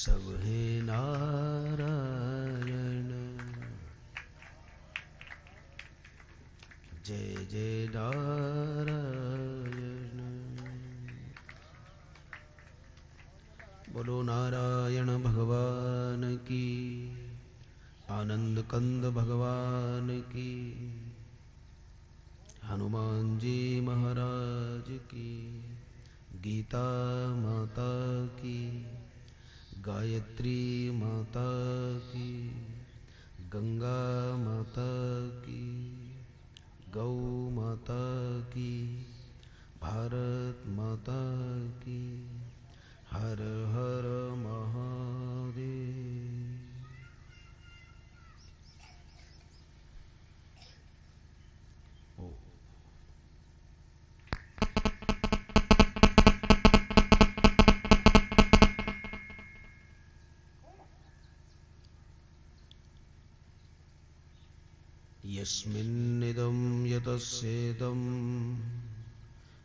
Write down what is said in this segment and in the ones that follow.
सब है नारायण। जय जय नारायण। बोलो नारायण भगवान की, आनंद कंद भगवान की, हनुमान जी महाराज की, गीता माता की, गायत्री माता की, गंगा माता की, गौ माता की, भारत माता की। हर हर महादेव। यस्मिन्निदं यतस्येदं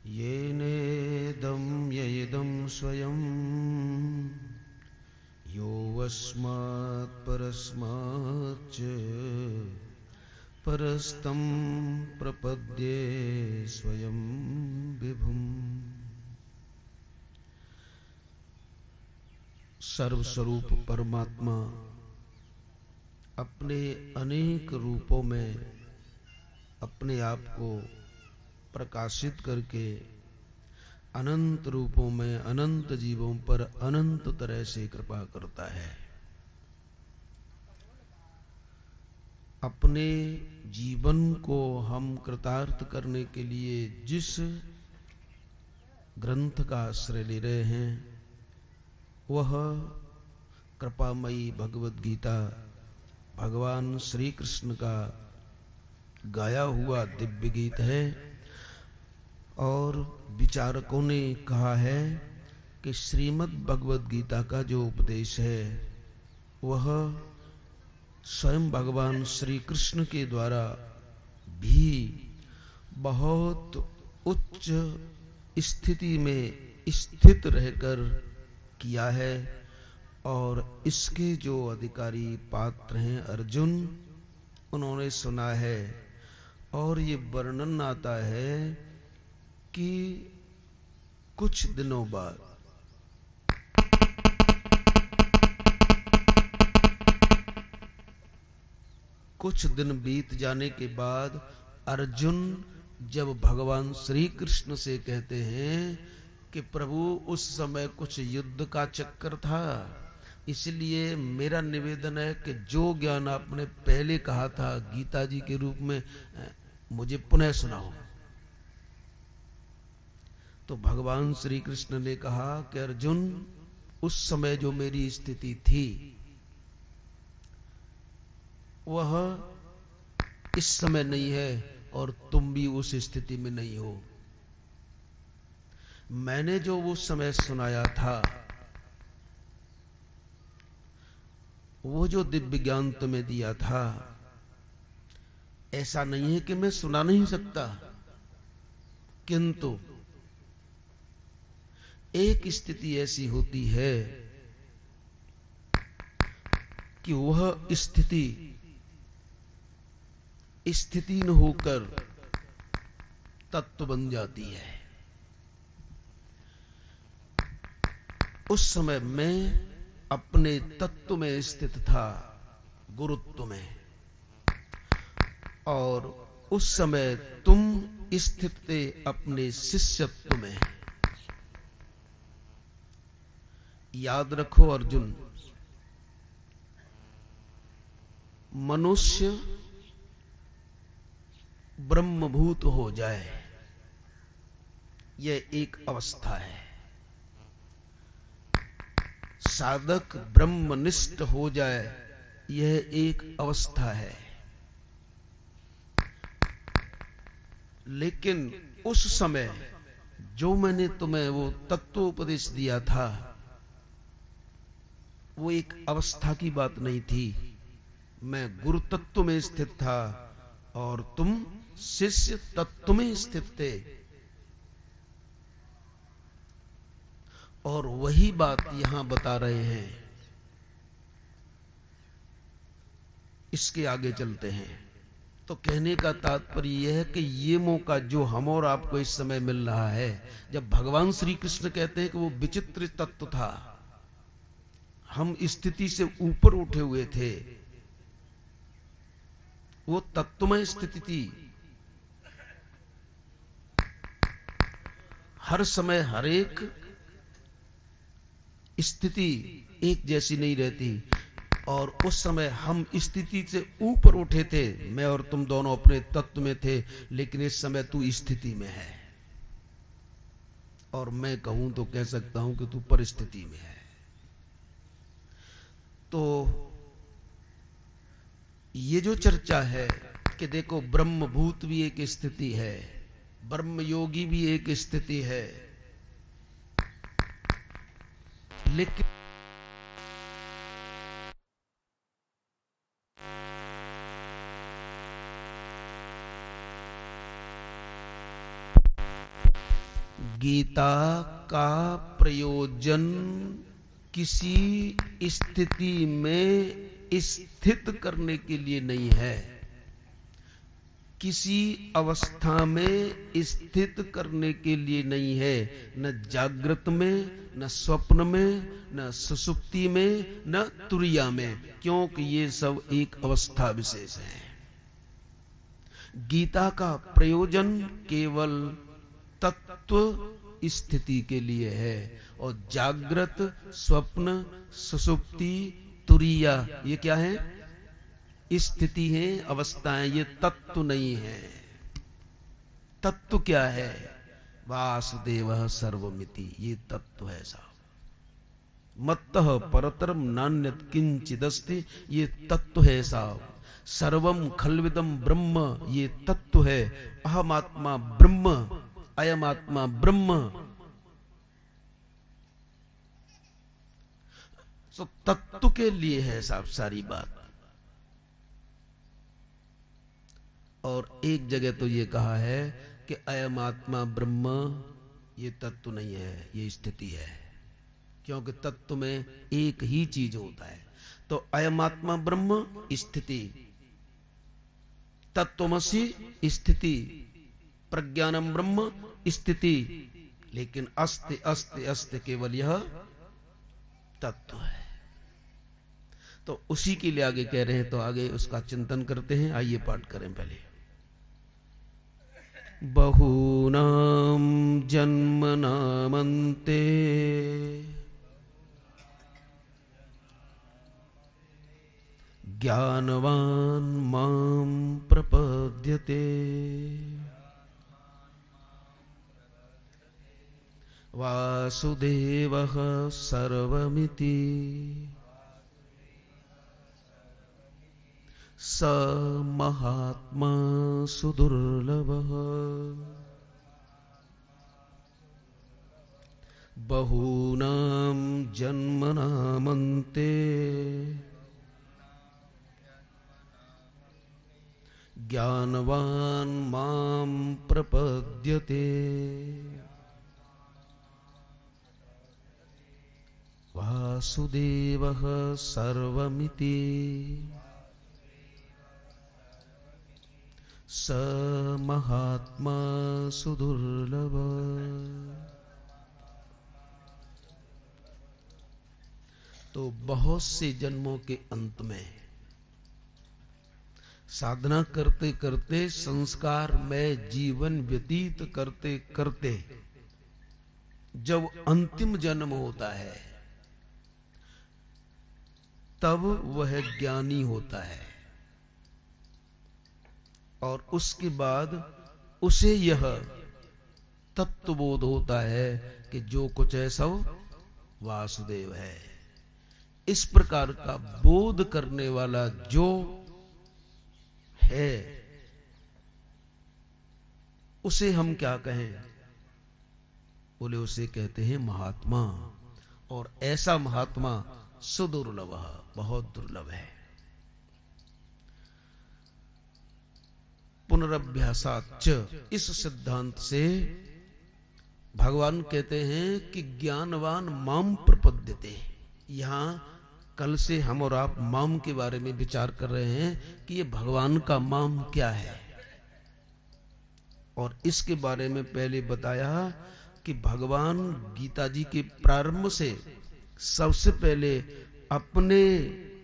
येनेदं यइदं स्वयं यो वस्मात् परस्माच्च परस्तं प्रपद्ये स्वयं विभुम्। सर्वस्वरूप परमात्मा अपने अनेक रूपों में अपने आप को प्रकाशित करके अनंत रूपों में अनंत जीवों पर अनंत तरह से कृपा करता है। अपने जीवन को हम कृतार्थ करने के लिए जिस ग्रंथ का आश्रय ले रहे हैं वह कृपामयी भगवत गीता भगवान श्री कृष्ण का गाया हुआ दिव्य गीत है। और विचारकों ने कहा है कि श्रीमद् भगवत गीता का जो उपदेश है वह स्वयं भगवान श्री कृष्ण के द्वारा भी बहुत उच्च स्थिति में स्थित रहकर किया है। और इसके जो अधिकारी पात्र हैं अर्जुन, उन्होंने सुना है। और ये वर्णन आता है कि कुछ दिनों बाद कुछ दिन बीत जाने के बाद अर्जुन जब भगवान श्री कृष्ण से कहते हैं कि प्रभु उस समय कुछ युद्ध का चक्कर था, इसलिए मेरा निवेदन है कि जो ज्ञान आपने पहले कहा था गीता जी के रूप में मुझे पुनः सुनाओ। तो भगवान श्री कृष्ण ने कहा कि अर्जुन उस समय जो मेरी स्थिति थी वह इस समय नहीं है और तुम भी उस स्थिति में नहीं हो। मैंने जो वो समय सुनाया था वो जो दिव्य ज्ञान तुम्हें दिया था, ऐसा नहीं है कि मैं सुना नहीं सकता, किंतु एक स्थिति ऐसी होती है कि वह स्थिति न होकर तत्व बन जाती है। उस समय मैं अपने तत्व में स्थित था, गुरुत्व में, और उस समय तुम स्थित थे अपने शिष्यत्व में। याद रखो अर्जुन, मनुष्य ब्रह्मभूत हो जाए यह एक अवस्था है, साधक ब्रह्मनिष्ठ हो जाए यह एक अवस्था है। लेकिन उस समय जो मैंने तुम्हें वो तत्वोपदेश दिया था वो एक अवस्था की बात नहीं थी। मैं गुरु तत्व में स्थित था और तुम शिष्य तत्व में स्थित थे। और वही बात यहां बता रहे हैं इसके आगे चलते हैं। तो कहने का तात्पर्य यह है कि ये मौका जो हम और आपको इस समय मिल रहा है, जब भगवान श्री कृष्ण कहते हैं कि वो विचित्र तत्व था, हम स्थिति से ऊपर उठे हुए थे, वो तत्वमय स्थिति थी। हर समय हर एक स्थिति एक जैसी नहीं रहती, और उस समय हम स्थिति से ऊपर उठे थे। मैं और तुम दोनों अपने तत्व में थे, लेकिन इस समय तू स्थिति में है, और मैं कहूं तो कह सकता हूं कि तू परिस्थिति में है। तो ये जो चर्चा है कि देखो ब्रह्मभूत भी एक स्थिति है, ब्रह्म योगी भी एक स्थिति है, लेकिन गीता का प्रयोजन किसी स्थिति में स्थित करने के लिए नहीं है, किसी अवस्था में स्थित करने के लिए नहीं है, न जागृत में, न स्वप्न में, न सुषुप्ति में, न तुरिया में, क्योंकि ये सब एक अवस्था विशेष है। गीता का प्रयोजन केवल तत्व स्थिति के लिए है, और जागृत, स्वप्न, सुषुप्ति, तुरिया ये क्या है? स्थिति है, अवस्थाएं, ये तत्व नहीं है। तत्व क्या है? वासुदेवः सर्वमिति, ये तत्व है साहब। मत्तः परतरम नान्यत् किंचिदस्ति, ये तत्व है साहब। सर्वम खल्विदम ब्रह्म, ये तत्व है। अहमात्मा ब्रह्म, अयम आत्मा ब्रह्म। तो तत्व के लिए है साहब सारी बात। और एक जगह तो ये कहा है कि अयम आत्मा ब्रह्म, ये तत्व नहीं है, ये स्थिति है, क्योंकि तत्व में एक ही चीज होता है। तो अयम आत्मा ब्रह्म स्थिति, तत्वमसि स्थिति, प्रज्ञानम ब्रह्म स्थिति, लेकिन अस्ति अस्ति अस्ति केवल यह तत्व है। तो उसी के लिए आगे कह रहे हैं, तो आगे उसका चिंतन करते हैं। आइए पाठ करें पहले। बहूनां जन्मनामन्ते ज्ञानवान् मां प्रपद्यते, वासुदेवः सर्वमिति, स महात्मा सुदुर्लभः। बहूनां जन्मनामन्ते ज्ञानवान् मां प्रपद्यते, वासुदेवः सर्वमिति, स महात्मा सुदुर्लभ। तो बहुत से जन्मों के अंत में साधना करते करते, संस्कार में जीवन व्यतीत करते करते, जब अंतिम जन्म होता है तब वह ज्ञानी होता है, और उसके बाद उसे यह तत्वबोध होता है कि जो कुछ है सब वासुदेव है। इस प्रकार का बोध करने वाला जो है, उसे हम क्या कहें? बोले उसे कहते हैं महात्मा। और ऐसा महात्मा सुदुर्लभ, बहुत दुर्लभ है। पुनरभ्यासाच्च, इस सिद्धांत से भगवान कहते हैं कि ज्ञानवान माम प्रपद्यते। यहां कल से हम और आप माम के बारे में विचार कर रहे हैं कि ये भगवान का माम क्या है। और इसके बारे में पहले बताया कि भगवान गीता जी के प्रारंभ से सबसे पहले अपने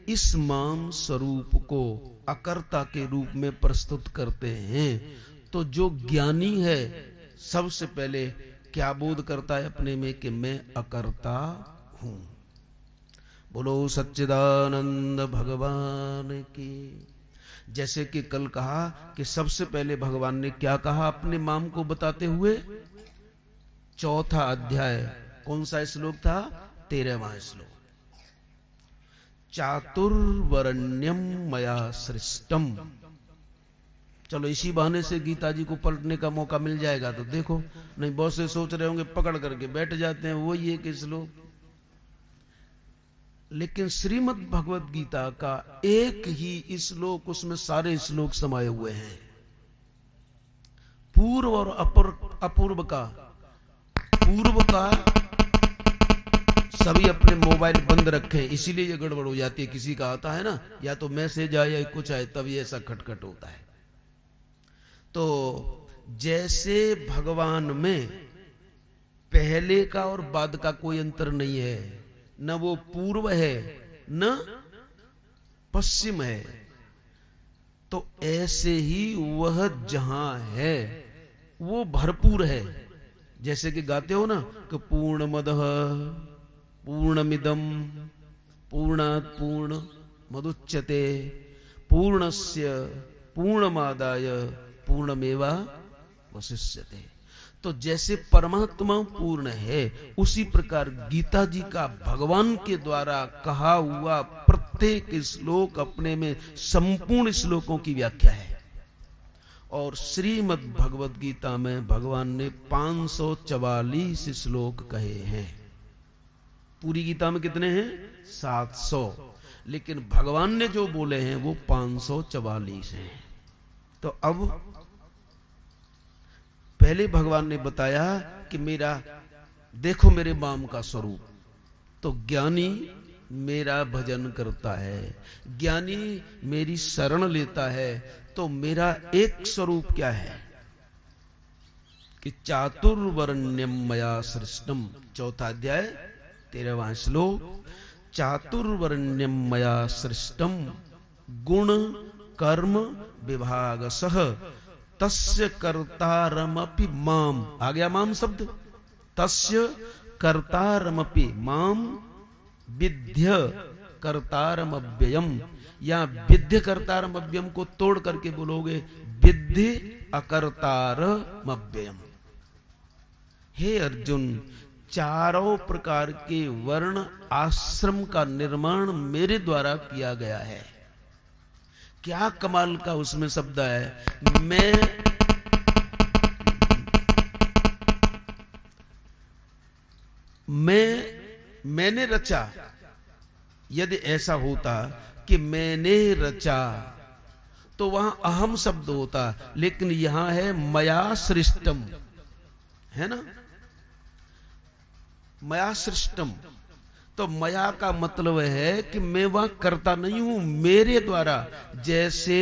इस माम स्वरूप को अकर्ता के रूप में प्रस्तुत करते हैं। तो जो ज्ञानी है सबसे पहले क्या बोध करता है अपने में कि मैं अकर्ता हूं। बोलो सच्चिदानंद भगवान की। जैसे कि कल कहा कि सबसे पहले भगवान ने क्या कहा अपने माम को बताते हुए, चौथा अध्याय कौन सा श्लोक था? 13वां श्लोक। चातुर्वरण्यम मया सृष्टम। चलो इसी बहाने से गीता जी को पलटने का मौका मिल जाएगा तो देखो, नहीं बहुत से सोच रहे होंगे पकड़ करके बैठ जाते हैं वही एक श्लोक। लेकिन श्रीमद् भगवत गीता का एक ही श्लोक, उसमें सारे श्लोक समाये हुए हैं। पूर्व और अपूर्व का, पूर्व का सभी अपने मोबाइल बंद रखे, इसीलिए ये गड़बड़ हो जाती है। किसी का आता है ना, या तो मैसेज आए या कुछ आए, तब ये ऐसा खटखट होता है। तो जैसे भगवान में पहले का और बाद का कोई अंतर नहीं है, न वो पूर्व है न पश्चिम है, तो ऐसे ही वह जहां है वो भरपूर है। जैसे कि गाते हो ना कि पूर्णमदः पूर्णमिदं पूर्णात् पूर्ण मदुच्यते पूर्णस्य पूर्णमादाय पूर्णमेवावशिष्यते। तो जैसे परमात्मा पूर्ण है, उसी प्रकार गीता जी का भगवान के द्वारा कहा हुआ प्रत्येक श्लोक अपने में संपूर्ण श्लोकों की व्याख्या है। और श्रीमद् भगवत गीता में भगवान ने 544 श्लोक कहे हैं। पूरी गीता में कितने हैं? 700, लेकिन भगवान ने जो बोले हैं वो 544 हैं। तो अब पहले भगवान ने बताया कि मेरा देखो मेरे माम का स्वरूप। तो ज्ञानी मेरा भजन करता है, ज्ञानी मेरी शरण लेता है। तो मेरा एक स्वरूप क्या है कि चातुर्वर्ण्यम मया सृष्टम। चौथा अध्याय 13वां श्लोक। चातुर्वर्ण्यम मया सृष्टम गुण कर्म विभागसः तस्य कर्तारमपि माम। आ गया माम शब्द। तस्य कर्तारमपि माम विद्य कर्तारमव्ययम। या विद्य कर्तारमव्यम को तोड़ करके बोलोगे विद्धि अकर्तारमव्ययम। हे अर्जुन, चारों प्रकार के वर्ण आश्रम का निर्माण मेरे द्वारा किया गया है। क्या कमाल का उसमें शब्द है। मैंने रचा। यदि ऐसा होता कि मैंने रचा तो वहां अहम शब्द होता, लेकिन यहां है मया सृष्टम, है ना, मया सृष्टम। तो मया का मतलब है कि मैं वहां करता नहीं हूं, मेरे द्वारा। जैसे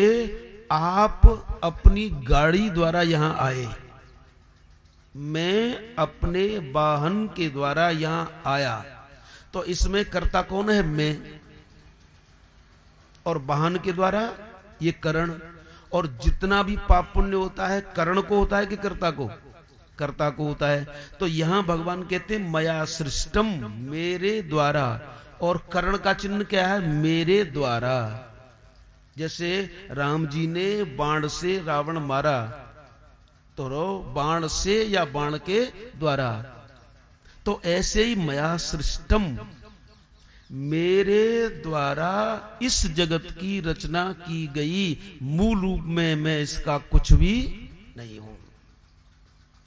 आप अपनी गाड़ी द्वारा यहां आए, मैं अपने वाहन के द्वारा यहां आया, तो इसमें कर्ता कौन है? मैं। और वाहन के द्वारा ये करण। और जितना भी पाप पुण्य होता है करण को होता है कि कर्ता को? कर्ता को होता है। तो यहां भगवान कहते हैं मया सृष्टम, मेरे द्वारा। और करण का चिन्ह क्या है? मेरे द्वारा। जैसे राम जी ने बाण से रावण मारा, तो बाण से या बाण के द्वारा। तो ऐसे ही मया सृष्टम, मेरे द्वारा इस जगत की रचना की गई। मूल रूप में मैं इसका कुछ भी नहीं हूं,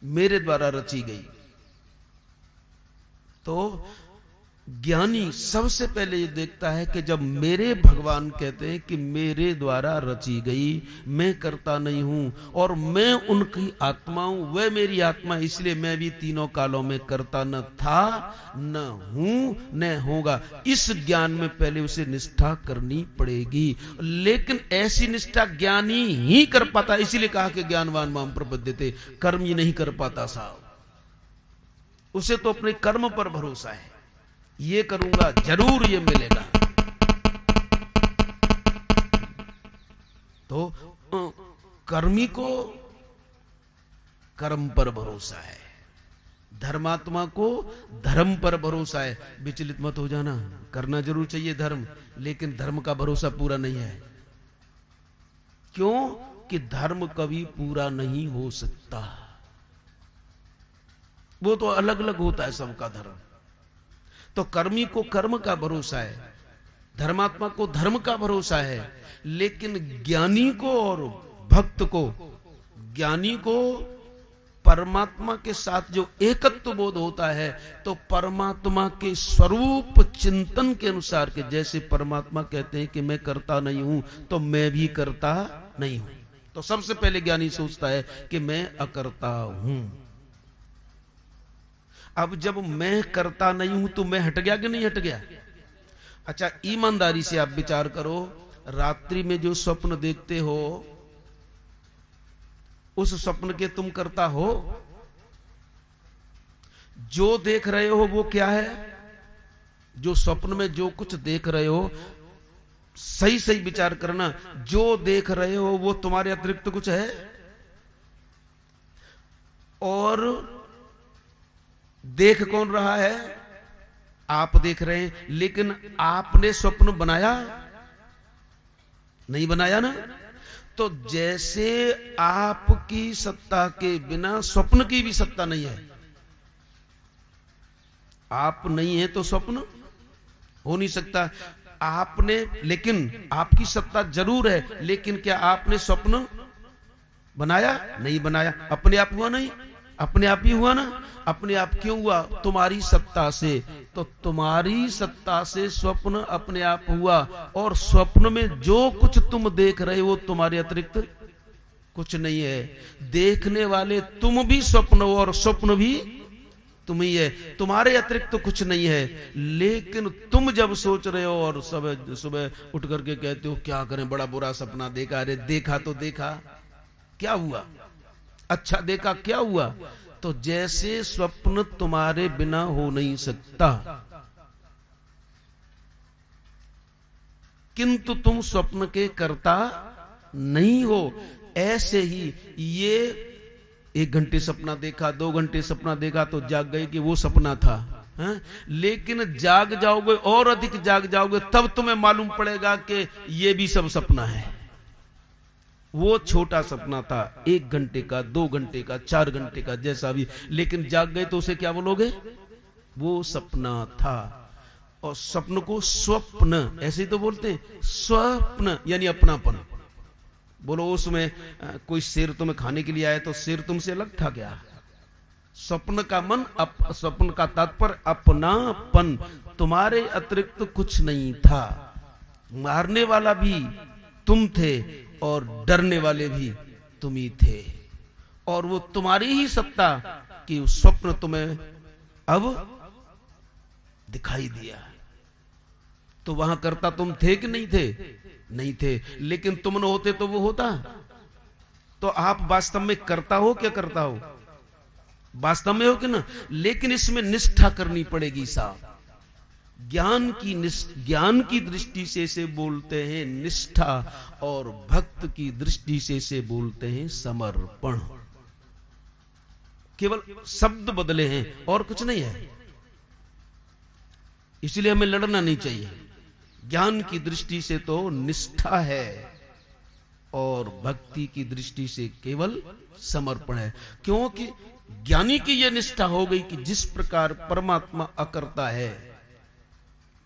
मेरे द्वारा रची गई। तो ज्ञानी सबसे पहले ये देखता है कि जब मेरे भगवान कहते हैं कि मेरे द्वारा रची गई, मैं करता नहीं हूं और मैं उनकी आत्मा हूं, वह मेरी आत्मा, इसलिए मैं भी तीनों कालों में करता न था, न हूं, न होगा। इस ज्ञान में पहले उसे निष्ठा करनी पड़ेगी, लेकिन ऐसी निष्ठा ज्ञानी ही कर पाता। इसीलिए कहा कि ज्ञानवान माम प्रपद्यते, कर्म ही नहीं कर पाता साहब। उसे तो अपने कर्म पर भरोसा है, ये करूंगा जरूर ये मिलेगा। तो कर्मी को कर्म पर भरोसा है, धर्मात्मा को धर्म पर भरोसा है। विचलित मत हो जाना, करना जरूर चाहिए धर्म, लेकिन धर्म का भरोसा पूरा नहीं है। क्यों? कि धर्म कभी पूरा नहीं हो सकता, वो तो अलग अलग होता है सबका धर्म। तो कर्मी को कर्म का भरोसा है, धर्मात्मा को धर्म का भरोसा है, लेकिन ज्ञानी को और भक्त को, ज्ञानी को परमात्मा के साथ जो एकत्व बोध होता है, तो परमात्मा के स्वरूप चिंतन के अनुसार के, जैसे परमात्मा कहते हैं कि मैं करता नहीं हूं, तो मैं भी करता नहीं हूं। तो सबसे पहले ज्ञानी सोचता है कि मैं अकर्ता हूं। अब जब मैं करता नहीं हूं तो मैं हट गया कि नहीं हट गया? अच्छा, ईमानदारी से आप विचार करो, रात्रि में जो स्वप्न देखते हो, उस स्वप्न के तुम करता हो? जो देख रहे हो वो क्या है? जो स्वप्न में जो कुछ देख रहे हो, सही सही विचार करना, जो देख रहे हो वो तुम्हारे अतिरिक्त कुछ है? और देख कौन रहा है? आप देख रहे हैं, लेकिन आपने स्वप्न बनाया नहीं? बनाया ना। तो जैसे आपकी सत्ता के बिना स्वप्न की भी सत्ता नहीं है, आप नहीं है तो स्वप्न हो नहीं सकता। आपने, लेकिन आपकी सत्ता जरूर है, लेकिन क्या आपने स्वप्न बनाया? नहीं बनाया। अपने आप हुआ नहीं? अपने आप ही हुआ ना। अपने आप क्यों हुआ? तुम्हारी सत्ता से। तो तुम्हारी सत्ता से स्वप्न अपने आप हुआ, और स्वप्न में जो कुछ तुम देख रहे हो तुम्हारे अतिरिक्त कुछ नहीं है। देखने वाले तुम भी स्वप्न हो और स्वप्न भी तुम ही है, तुम्हारे अतिरिक्त तो कुछ नहीं है। लेकिन तुम जब सोच रहे हो और सुबह सुबह उठ करके कहते हो क्या करें, बड़ा बुरा सपना देखा। अरे देखा तो देखा, क्या हुआ? अच्छा देखा, क्या हुआ? तो जैसे स्वप्न तुम्हारे बिना हो नहीं सकता, किंतु तुम स्वप्न के कर्ता नहीं हो, ऐसे ही ये 1 घंटे सपना देखा, 2 घंटे सपना देखा तो जाग गए कि वो सपना था, है? लेकिन जाग जाओगे और अधिक जाग जाओगे, तब तुम्हें मालूम पड़ेगा कि ये भी सब सपना है। वो छोटा सपना था, 1 घंटे का, 2 घंटे का, 4 घंटे का, जैसा भी, लेकिन जाग गए तो उसे क्या बोलोगे? वो सपना था। और स्वप्न को स्वप्न ऐसे ही तो बोलते हैं, स्वप्न यानी अपनापन। बोलो उसमें कोई शेर तुम्हें खाने के लिए आया तो शेर तुमसे अलग था क्या? स्वप्न का मन, स्वप्न का तात्पर्य अपनापन, तुम्हारे अतिरिक्त कुछ नहीं था। मारने वाला भी तुम थे और डरने वाले भी तुम ही थे, और वो तुम्हारी ही सत्ता कि स्वप्न तुम्हें अब दिखाई दिया। तो वहां करता तुम थे कि नहीं थे? नहीं थे। लेकिन तुम न होते तो वो होता। तो आप वास्तव में करता हो, क्या करता हो? वास्तव में हो कि ना। लेकिन इसमें निष्ठा करनी पड़ेगी साहब। ज्ञान की दृष्टि से इसे बोलते हैं निष्ठा, और भक्त की दृष्टि से इसे बोलते हैं समर्पण। केवल शब्द बदले हैं और कुछ नहीं है। इसलिए हमें लड़ना नहीं चाहिए। ज्ञान की दृष्टि से तो निष्ठा है, और भक्ति की दृष्टि से केवल समर्पण है। क्योंकि ज्ञानी की यह निष्ठा हो गई कि जिस प्रकार परमात्मा अकर्ता है,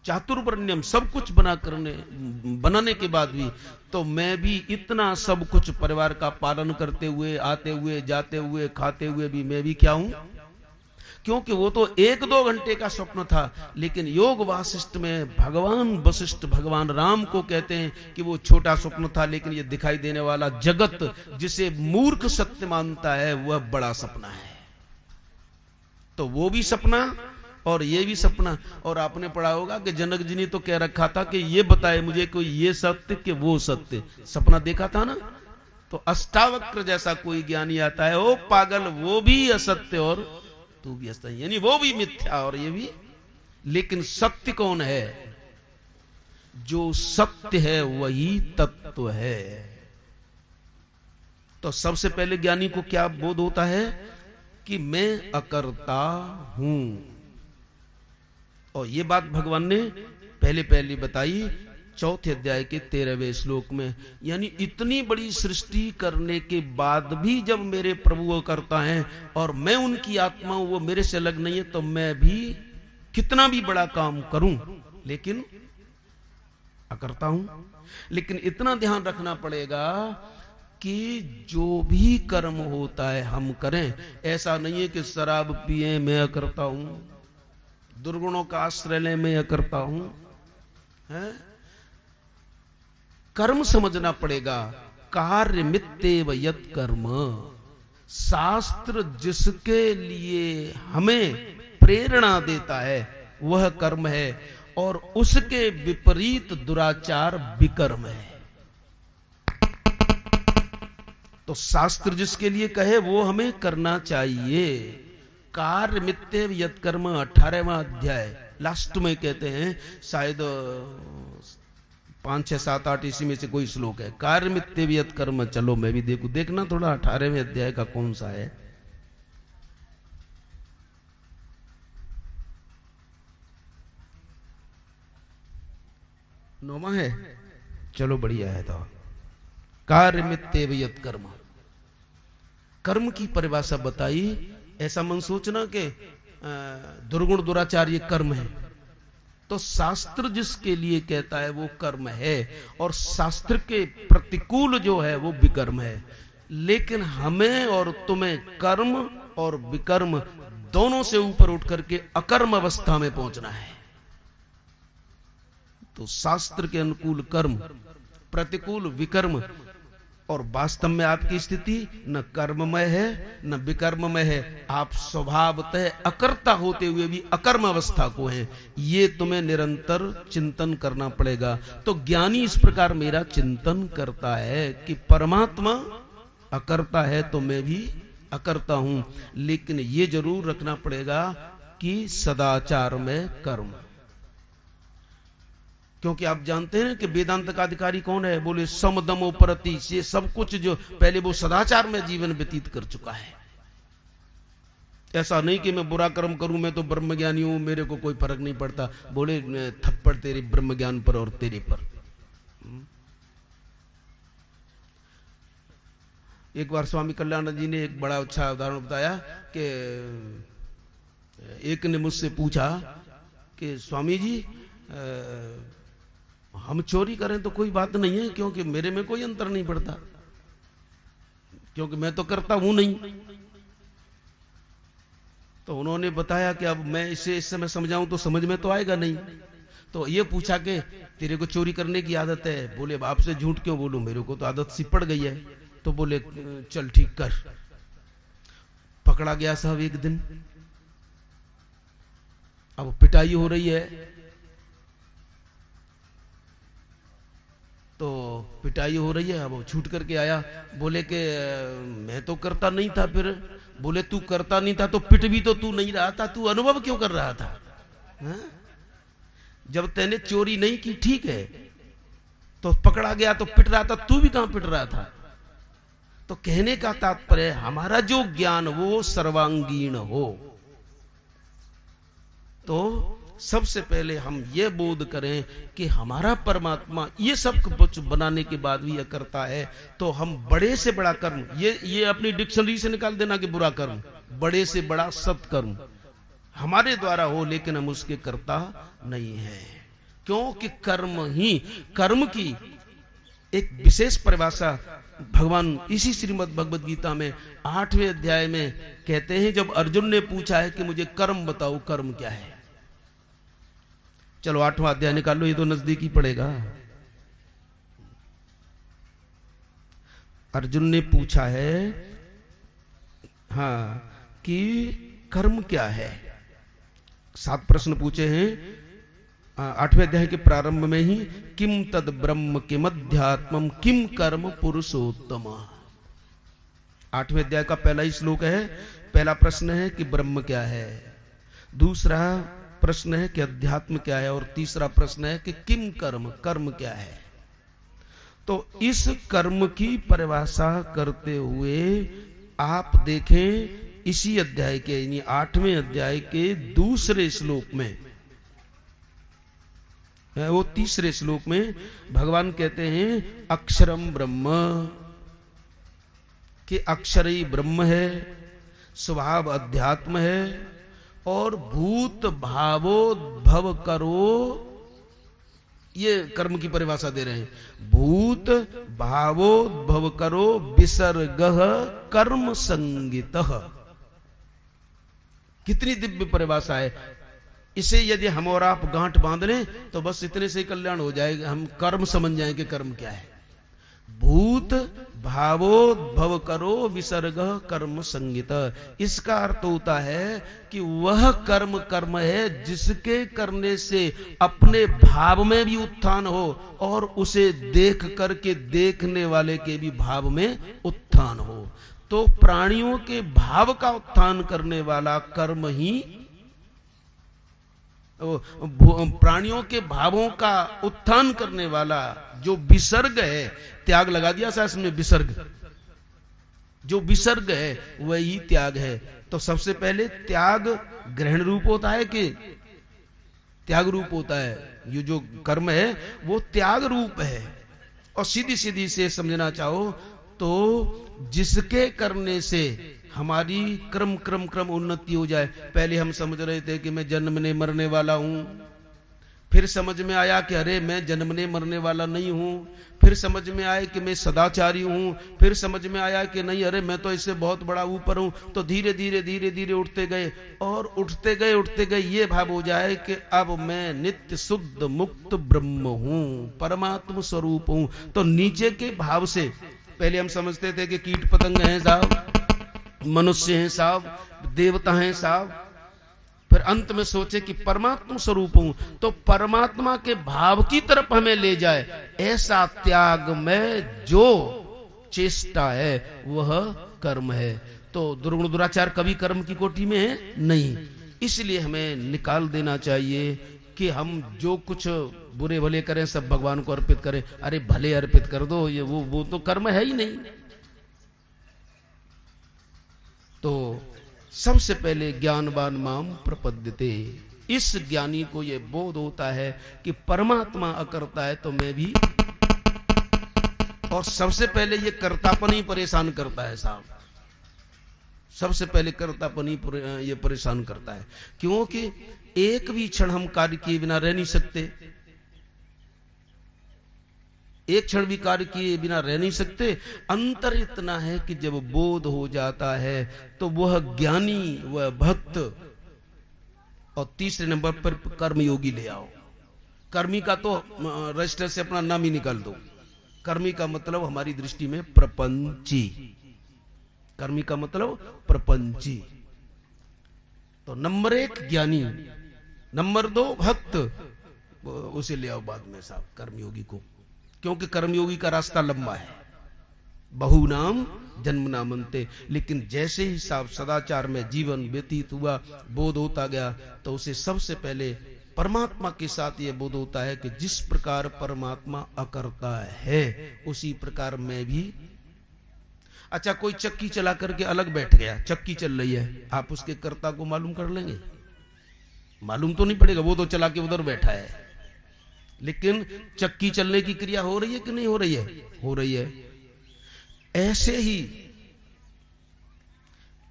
चातुर्वर्ण्यम सब कुछ बनाने के बाद भी, तो मैं भी इतना सब कुछ परिवार का पालन करते हुए, आते हुए, जाते हुए, खाते हुए भी मैं भी क्या हूं? क्योंकि वो तो 1-2 घंटे का स्वप्न था। लेकिन योग वासिष्ठ में भगवान वशिष्ठ भगवान राम को कहते हैं कि वो छोटा स्वप्न था, लेकिन ये दिखाई देने वाला जगत जिसे मूर्ख सत्य मानता है वह बड़ा सपना है। तो वो भी सपना और ये भी सपना। और आपने पढ़ा होगा कि जनक जी ने तो कह रखा था कि ये बताए मुझे कोई ये सत्य कि वो सत्य। सपना देखा था ना, तो अष्टावक्र जैसा कोई ज्ञानी आता है, ओ पागल वो भी असत्य और तू भी असत्य, यानी वो भी मिथ्या और ये भी। लेकिन सत्य कौन है? जो सत्य है वही तत्व है। तो सबसे पहले ज्ञानी को क्या बोध होता है कि मैं अकर्ता हूं। और ये बात भगवान ने पहले बताई 4थे अध्याय के 13वें श्लोक में। यानी इतनी बड़ी सृष्टि करने के बाद भी जब मेरे प्रभु वो करता है और मैं उनकी आत्मा हूं, वो मेरे से अलग नहीं है, तो मैं भी कितना भी बड़ा काम करूं लेकिन अकर्ता हूं। लेकिन इतना ध्यान रखना पड़ेगा कि जो भी कर्म होता है हम करें। ऐसा नहीं है कि शराब पिए मैं अकर्ता हूं, दुर्गुणों का आश्रय ले मैं अकर्ता हूं। है? कर्म समझना पड़ेगा। कार्य मित्येव यत् कर्म, शास्त्र जिसके लिए हमें प्रेरणा देता है वह कर्म है, और उसके विपरीत दुराचार विकर्म है। तो शास्त्र जिसके लिए कहे वो हमें करना चाहिए। कार्य मित्येव यत् कर्म 18वां अध्याय लास्ट में कहते हैं, शायद 5, 6, 7, 8 इसी में से कोई श्लोक है। कार्य मित्येव यत् कर्म। चलो मैं भी देखना थोड़ा 18वें अध्याय का कौन सा है। नौवां है, चलो बढ़िया है। तो कार्य मित्येव यत् कर्म, कर्म की परिभाषा बताई। ऐसा मन सोचना कि दुर्गुण दुराचार ये कर्म है, तो शास्त्र जिसके लिए कहता है वो कर्म है, और शास्त्र के प्रतिकूल जो है वो विकर्म है। लेकिन हमें और तुम्हें कर्म और विकर्म दोनों से ऊपर उठ करके अकर्म अवस्था में पहुंचना है। तो शास्त्र के अनुकूल कर्म, प्रतिकूल विकर्म, और वास्तव में आपकी स्थिति न कर्ममय है न विकर्ममय है। आप स्वभावतः अकर्ता होते हुए भी अकर्म अवस्था को हैं। ये तुम्हें निरंतर चिंतन करना पड़ेगा। तो ज्ञानी इस प्रकार मेरा चिंतन करता है कि परमात्मा अकर्ता है तो मैं भी अकर्ता हूं। लेकिन ये जरूर रखना पड़ेगा कि सदाचार में कर्म, क्योंकि आप जानते हैं कि वेदांत का अधिकारी कौन है? बोले समदमोपरति। ये सब कुछ जो पहले वो सदाचार में जीवन व्यतीत कर चुका है। ऐसा नहीं कि मैं बुरा कर्म करूं, मैं तो ब्रह्मज्ञानी हूं, मेरे को कोई फर्क नहीं पड़ता। बोले थप्पड़ तेरे ब्रह्मज्ञान पर और तेरे पर। एक बार स्वामी कल्याण जी ने एक बड़ा अच्छा उदाहरण बताया कि एक ने मुझसे पूछा कि स्वामी जी हम चोरी करें तो कोई बात नहीं है, क्योंकि मेरे में कोई अंतर नहीं पड़ता, क्योंकि मैं तो करता हूं नहीं। तो उन्होंने बताया कि अब मैं इसे इस समय समझाऊं तो समझ में तो आएगा नहीं। तो ये पूछा कि तेरे को चोरी करने की आदत है? बोले बाप से झूठ क्यों बोलूं, मेरे को तो आदत सी पड़ गई है। तो बोले चल ठीक कर। पकड़ा गया साहब एक दिन। अब पिटाई हो रही है, तो पिटाई हो रही है। अब वो छूट करके आया, बोले कि मैं तो करता नहीं था। फिर बोले तू करता नहीं था तो पिट भी तो तू नहीं रहा था, तू अनुभव क्यों कर रहा था? हा? जब तैने चोरी नहीं की ठीक है, तो पकड़ा गया तो पिट रहा था, तू भी कहां पिट रहा था? तो कहने का तात्पर्य हमारा जो ज्ञान वो सर्वांगीण हो। तो सबसे पहले हम ये बोध करें कि हमारा परमात्मा ये सब कुछ बनाने के बाद भी यह करता है। तो हम बड़े से बड़ा कर्म, ये अपनी डिक्शनरी से निकाल देना कि बुरा कर्म, बड़े से बड़ा सत्कर्म हमारे द्वारा हो, लेकिन हम उसके कर्ता नहीं हैं। क्योंकि कर्म ही, कर्म की एक विशेष परिभाषा भगवान इसी श्रीमद् भगवद गीता में 8वें अध्याय में कहते हैं, जब अर्जुन ने पूछा है कि मुझे कर्म बताओ, कर्म क्या है। चलो 8वां अध्याय निकालो, ये तो नजदीक ही पड़ेगा। अर्जुन ने पूछा है कि कर्म क्या है। 7 प्रश्न पूछे हैं 8वें अध्याय के प्रारंभ में ही। किम तद ब्रह्म किम अध्यात्मम किम कर्म पुरुषोत्तम। 8वें अध्याय का पहला ही श्लोक है। पहला प्रश्न है कि ब्रह्म क्या है, दूसरा प्रश्न है कि अध्यात्म क्या है, और तीसरा प्रश्न है कि किम कर्म, कर्म क्या है। तो इस कर्म की परिभाषा करते हुए आप देखें इसी अध्याय के यानी 8वें अध्याय के दूसरे श्लोक में, वो तीसरे श्लोक में भगवान कहते हैं अक्षरम ब्रह्म, कि अक्षर ही ब्रह्म है, स्वभाव अध्यात्म है, और भूत भावोद्भव करो, ये कर्म की परिभाषा दे रहे हैं। भूत भावोद्भव करो विसर्गः कर्म संगितः। कितनी दिव्य परिभाषा है। इसे यदि हम और आप गांठ बांध लें तो बस इतने से कल्याण हो जाएगा, हम कर्म समझ जाएंगे कर्म क्या है। भूत भावोद्भव करो विसर्ग कर्म संगित। इसका अर्थ होता है कि वह कर्म कर्म है जिसके करने से अपने भाव में भी उत्थान हो और उसे देख करके देखने वाले के भी भाव में उत्थान हो। तो प्राणियों के भाव का उत्थान करने वाला कर्म ही, प्राणियों के भावों का उत्थान करने वाला जो विसर्ग है, त्याग लगा दिया शास्त्र में, विसर्ग, जो विसर्ग है वही त्याग है। तो सबसे पहले त्याग ग्रहण रूप होता है कि त्याग रूप होता है। ये जो कर्म है वो त्याग रूप है। और सीधी सीधी से समझना चाहो तो जिसके करने से हमारी क्रम क्रम क्रम उन्नति हो जाए। पहले हम समझ रहे थे कि मैं जन्मने मरने वाला हूं, फिर समझ में आया कि अरे मैं जन्मने मरने वाला नहीं हूं, फिर समझ में आया कि मैं सदाचारी हूं, फिर समझ में आया कि नहीं अरे मैं तो इससे बहुत बड़ा ऊपर हूं। तो धीरे धीरे धीरे धीरे उठते गए और उठते गए ये भाव हो जाए कि अब मैं नित्य शुद्ध मुक्त ब्रह्म हूं, परमात्म स्वरूप हूं। तो नीचे के भाव से पहले हम समझते थे कि कीट पतंग हैं साहब, मनुष्य हैं साहब, देवता हैं साहब, फिर अंत में सोचे कि परमात्मा स्वरूप हूं। तो परमात्मा के भाव की तरफ हमें ले जाए, ऐसा त्याग में जो चेष्टा है वह कर्म है। तो दुर्गुण दुराचार कभी कर्म की कोटि में है नहीं। इसलिए हमें निकाल देना चाहिए कि हम जो कुछ बुरे भले करें सब भगवान को अर्पित करें। अरे भले अर्पित कर दो, ये वो तो कर्म है ही नहीं। तो सबसे पहले ज्ञानवान माम प्रपद्यते, इस ज्ञानी को यह बोध होता है कि परमात्मा अकर्ता है तो मैं भी, और सबसे पहले ये कर्तापन ही परेशान करता है साहब। सबसे पहले कर्तापन ही ये परेशान करता है, क्योंकि एक भी क्षण हम कार्य किए बिना रह नहीं सकते, एक क्षण भी कार्य किए बिना रह नहीं सकते। अंतर इतना है कि जब बोध हो जाता है तो वह ज्ञानी, वह भक्त, और तीसरे नंबर पर कर्मयोगी ले आओ। कर्मी का तो रजिस्टर से अपना नाम ही निकाल दो। कर्मी का मतलब हमारी दृष्टि में प्रपंची, कर्मी का मतलब प्रपंची। तो नंबर 1 ज्ञानी, नंबर 2 भक्त, उसे ले आओ बाद में साहब कर्मयोगी को, क्योंकि कर्मयोगी का रास्ता लंबा है, बहु नाम जन्म नामंते। लेकिन जैसे ही साहब सदाचार में जीवन व्यतीत हुआ, बोध होता गया, तो उसे सबसे पहले परमात्मा के साथ यह बोध होता है कि जिस प्रकार परमात्मा अकर्ता है उसी प्रकार मैं भी। अच्छा, कोई चक्की चला करके अलग बैठ गया, चक्की चल रही है, आप उसके कर्ता को मालूम कर लेंगे? मालूम तो नहीं पड़ेगा, वो तो चला के उधर बैठा है। लेकिन चक्की चलने की क्रिया हो रही है कि नहीं हो रही है? हो रही है। ऐसे ही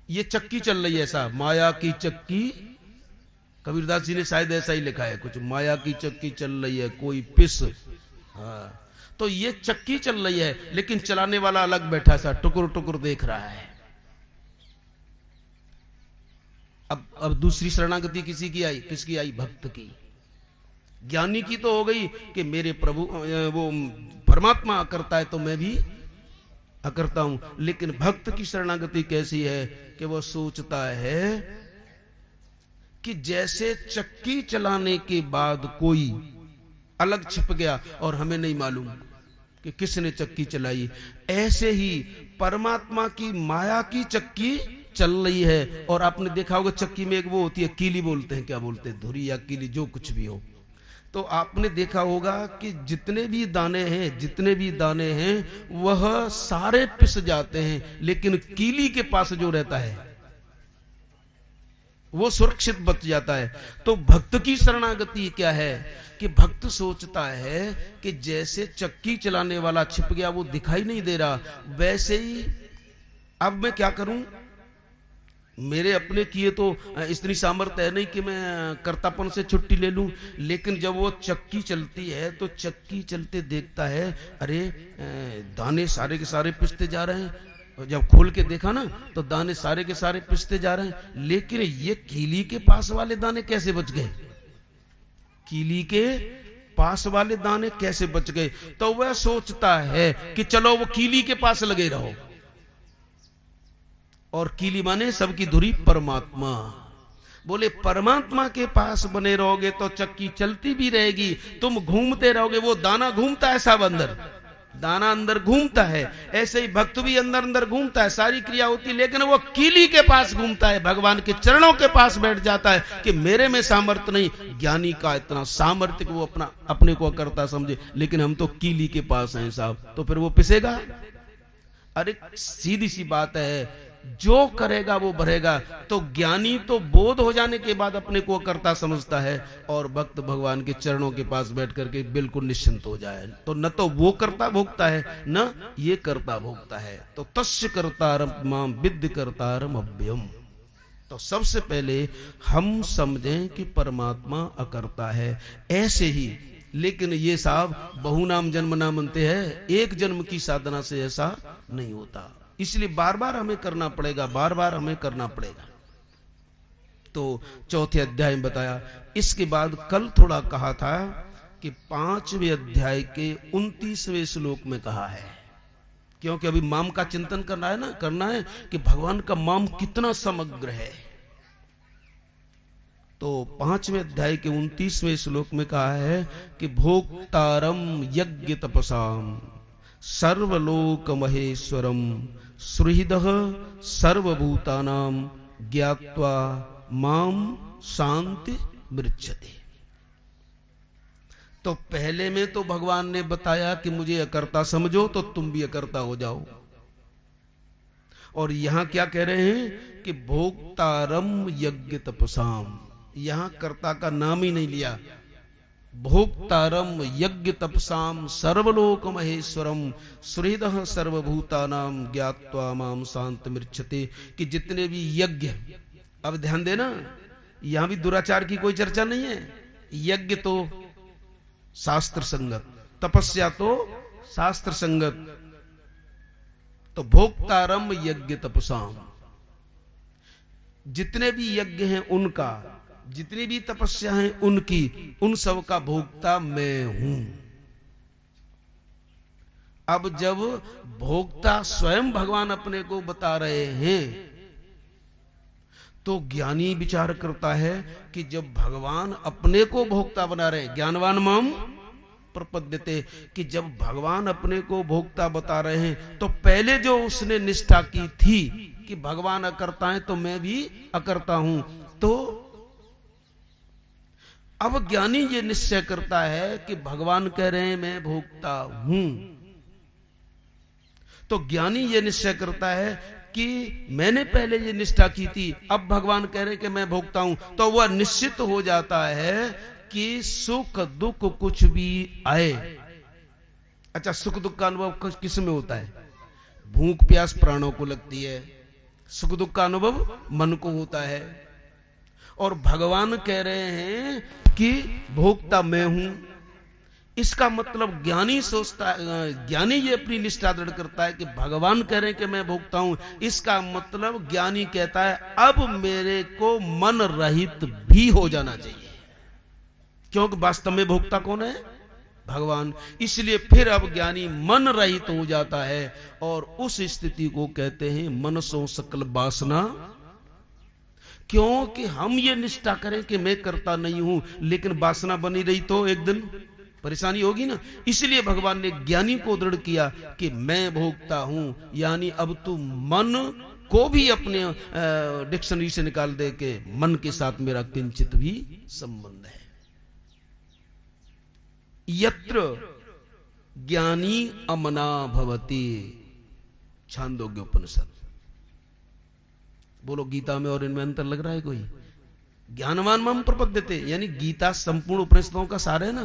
ये चक्की चल रही है साहब, माया की चक्की, कबीरदास जी ने शायद ऐसा ही लिखा है कुछ, माया की चक्की चल रही है कोई पिस। हाँ, तो ये चक्की चल रही है, लेकिन चलाने वाला अलग बैठा सा टुकुर टुकुर देख रहा है। अब दूसरी शरणागति किसकी आई? भक्त की। ज्ञानी की तो हो गई कि मेरे प्रभु वो परमात्मा करता है तो मैं भी अकर्ता हूं। लेकिन भक्त की शरणागति कैसी है कि वो सोचता है कि जैसे चक्की चलाने के बाद कोई अलग छिप गया और हमें नहीं मालूम कि किसने चक्की चलाई, ऐसे ही परमात्मा की माया की चक्की चल रही है। और आपने देखा होगा चक्की में एक वो होती है कीली, बोलते हैं, क्या बोलते हैं, धुरी या कीली, जो कुछ भी हो। तो आपने देखा होगा कि जितने भी दाने हैं वह सारे पिस जाते हैं, लेकिन कीली के पास जो रहता है वो सुरक्षित बच जाता है। तो भक्त की शरणागति क्या है कि भक्त सोचता है कि जैसे चक्की चलाने वाला छिप गया, वो दिखाई नहीं दे रहा, वैसे ही अब मैं क्या करूं, मेरे अपने किए तो इतनी सामर्थ्य है नहीं कि मैं कर्तापन से छुट्टी ले लूं। लेकिन जब वो चक्की चलती है तो चक्की चलते देखता है, अरे दाने सारे के सारे पिसते जा रहे हैं। जब खोल के देखा ना तो दाने सारे के सारे पिसते जा रहे हैं, लेकिन ये कीली के पास वाले दाने कैसे बच गए? कीली के पास वाले दाने कैसे बच गए? तो वह सोचता है कि चलो वो कीली के पास लगे रहो। और कीली माने सबकी धुरी परमात्मा। बोले परमात्मा के पास बने रहोगे तो चक्की चलती भी रहेगी, तुम घूमते रहोगे। वो दाना घूमता है सब अंदर, दाना अंदर घूमता है, ऐसे ही भक्त भी अंदर अंदर घूमता है, सारी क्रिया होती है, लेकिन वो कीली के पास घूमता है, भगवान के चरणों के पास बैठ जाता है कि मेरे में सामर्थ्य नहीं। ज्ञानी का इतना सामर्थ्य कि वो अपने को करता समझे, लेकिन हम तो कीली के पास हैं साहब, तो फिर वो पिसेगा। अरे सीधी सी बात है, जो करेगा वो भरेगा। तो ज्ञानी तो बोध हो जाने के बाद अपने को करता समझता है, और भक्त भगवान के चरणों के पास बैठ करके बिल्कुल निश्चिंत हो जाए। तो न तो वो करता भोगता है, न ये करता भोगता है। तो तस्य कर्तारम माम विद्य कर्तारम अव्ययम। तो सबसे पहले हम समझें कि परमात्मा अकर्ता है। ऐसे ही, लेकिन ये साहब बहुनाम जन्म नाम मनते हैं, एक जन्म की साधना से ऐसा नहीं होता। इसलिए बार बार हमें करना पड़ेगा, बार बार हमें करना पड़ेगा। तो चौथे अध्याय में बताया। इसके बाद कल थोड़ा कहा था कि 5वें अध्याय के 29वें श्लोक में कहा है, क्योंकि अभी माम का चिंतन करना है कि भगवान का माम कितना समग्र है। तो 5वें अध्याय के 29वें श्लोक में कहा है कि भोक्तारम यज्ञ तपसाम सर्वलोक महेश्वरम सुहृदः सर्वभूतानां ज्ञात्वा माम शांति मृच्छते। तो पहले में तो भगवान ने बताया कि मुझे अकर्ता समझो तो तुम भी अकर्ता हो जाओ। और यहां क्या कह रहे हैं कि भोक्तारम यज्ञ तपसाम, यहां कर्ता का नाम ही नहीं लिया। भोक्तारम यज्ञ तपसाम सर्वलोक महेश्वरम सुहृदः सर्वभूतानां ज्ञात्वा माम शांति मृच्छते। कि जितने भी यज्ञ, अब ध्यान देना, यहां भी दुराचार की कोई चर्चा नहीं है। यज्ञ तो शास्त्र संगत, तपस्या तो शास्त्र संगत। तो भोक्तारम यज्ञ तपसाम, जितने भी यज्ञ हैं उनका, जितनी भी तपस्या है उनकी, उन सब का भोक्ता मैं हूं। अब जब भोक्ता स्वयं भगवान अपने को बता रहे हैं, तो ज्ञानी विचार करता है कि जब भगवान अपने को भोक्ता बना रहे, ज्ञानवान माम प्रपद्यते, कि जब भगवान अपने को भोक्ता बता रहे हैं, तो पहले जो उसने निष्ठा की थी कि भगवान अकर्ता है तो मैं भी अकर्ता हूं, तो अब ज्ञानी ये निश्चय करता है कि भगवान कह रहे हैं मैं भोक्ता हूं। तो ज्ञानी ये निश्चय करता है कि मैंने पहले ये निष्ठा की थी, अब भगवान कह रहे हैं कि मैं भोक्ता हूं। तो वह निश्चित हो जाता है कि सुख दुख कुछ भी आए। अच्छा, सुख दुख का अनुभव किस में होता है? भूख प्यास प्राणों को लगती है, सुख दुख का अनुभव मन को होता है। और भगवान कह रहे हैं कि भोक्ता मैं हूं, इसका मतलब ज्ञानी सोचता है, ज्ञानी ये अपनी निष्ठा दृढ़ करता है कि भगवान कह रहे हैं कि मैं भोगता हूं, इसका मतलब ज्ञानी कहता है अब मेरे को मन रहित भी हो जाना चाहिए, क्योंकि वास्तव में भोक्ता कौन है? भगवान। इसलिए फिर अब ज्ञानी मन रहित हो जाता है और उस स्थिति को कहते हैं मनसो सकल वासना। क्योंकि हम ये निष्ठा करें कि मैं करता नहीं हूं, लेकिन वासना बनी रही तो एक दिन परेशानी होगी ना। इसलिए भगवान ने ज्ञानी को दृढ़ किया कि मैं भोगता हूं, यानी अब तू मन को भी अपने डिक्शनरी से निकाल दे के मन के साथ मेरा किंचित भी संबंध है। यत्र ज्ञानी अमना भवति, छांदोग्य उपनिषद। बोलो गीता में और इनमें अंतर लग रहा है कोई? ज्ञानवान मम प्रपद्यते, यानी गीता संपूर्ण उपनिषदों का सार है ना।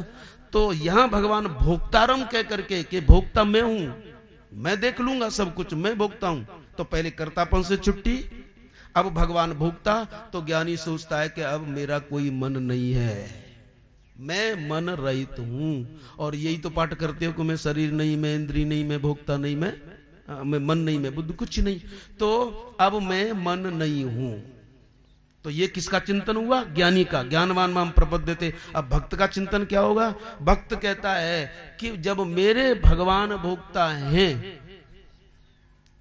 तो यहां भगवान भोक्तारम कह करके कि भोक्ता मैं हूं, मैं देख लूंगा सब कुछ, मैं भोक्ता हूं, तो पहले कर्तापन से छुट्टी। अब भगवान भोक्ता, तो ज्ञानी सोचता है कि अब मेरा कोई मन नहीं है, मैं मन रहित हूं। और यही तो पाठ करते हो कि मैं शरीर नहीं, मैं इंद्रिय नहीं, मैं भोक्ता नहीं, मैं मन नहीं, मैं बुद्धि कुछ नहीं, तो अब मैं मन नहीं हूं। तो ये किसका चिंतन हुआ? ज्ञानी का। ज्ञानवान माम प्रपद्यते। अब भक्त का चिंतन क्या होगा? भक्त कहता है कि जब मेरे भगवान भोक्ता हैं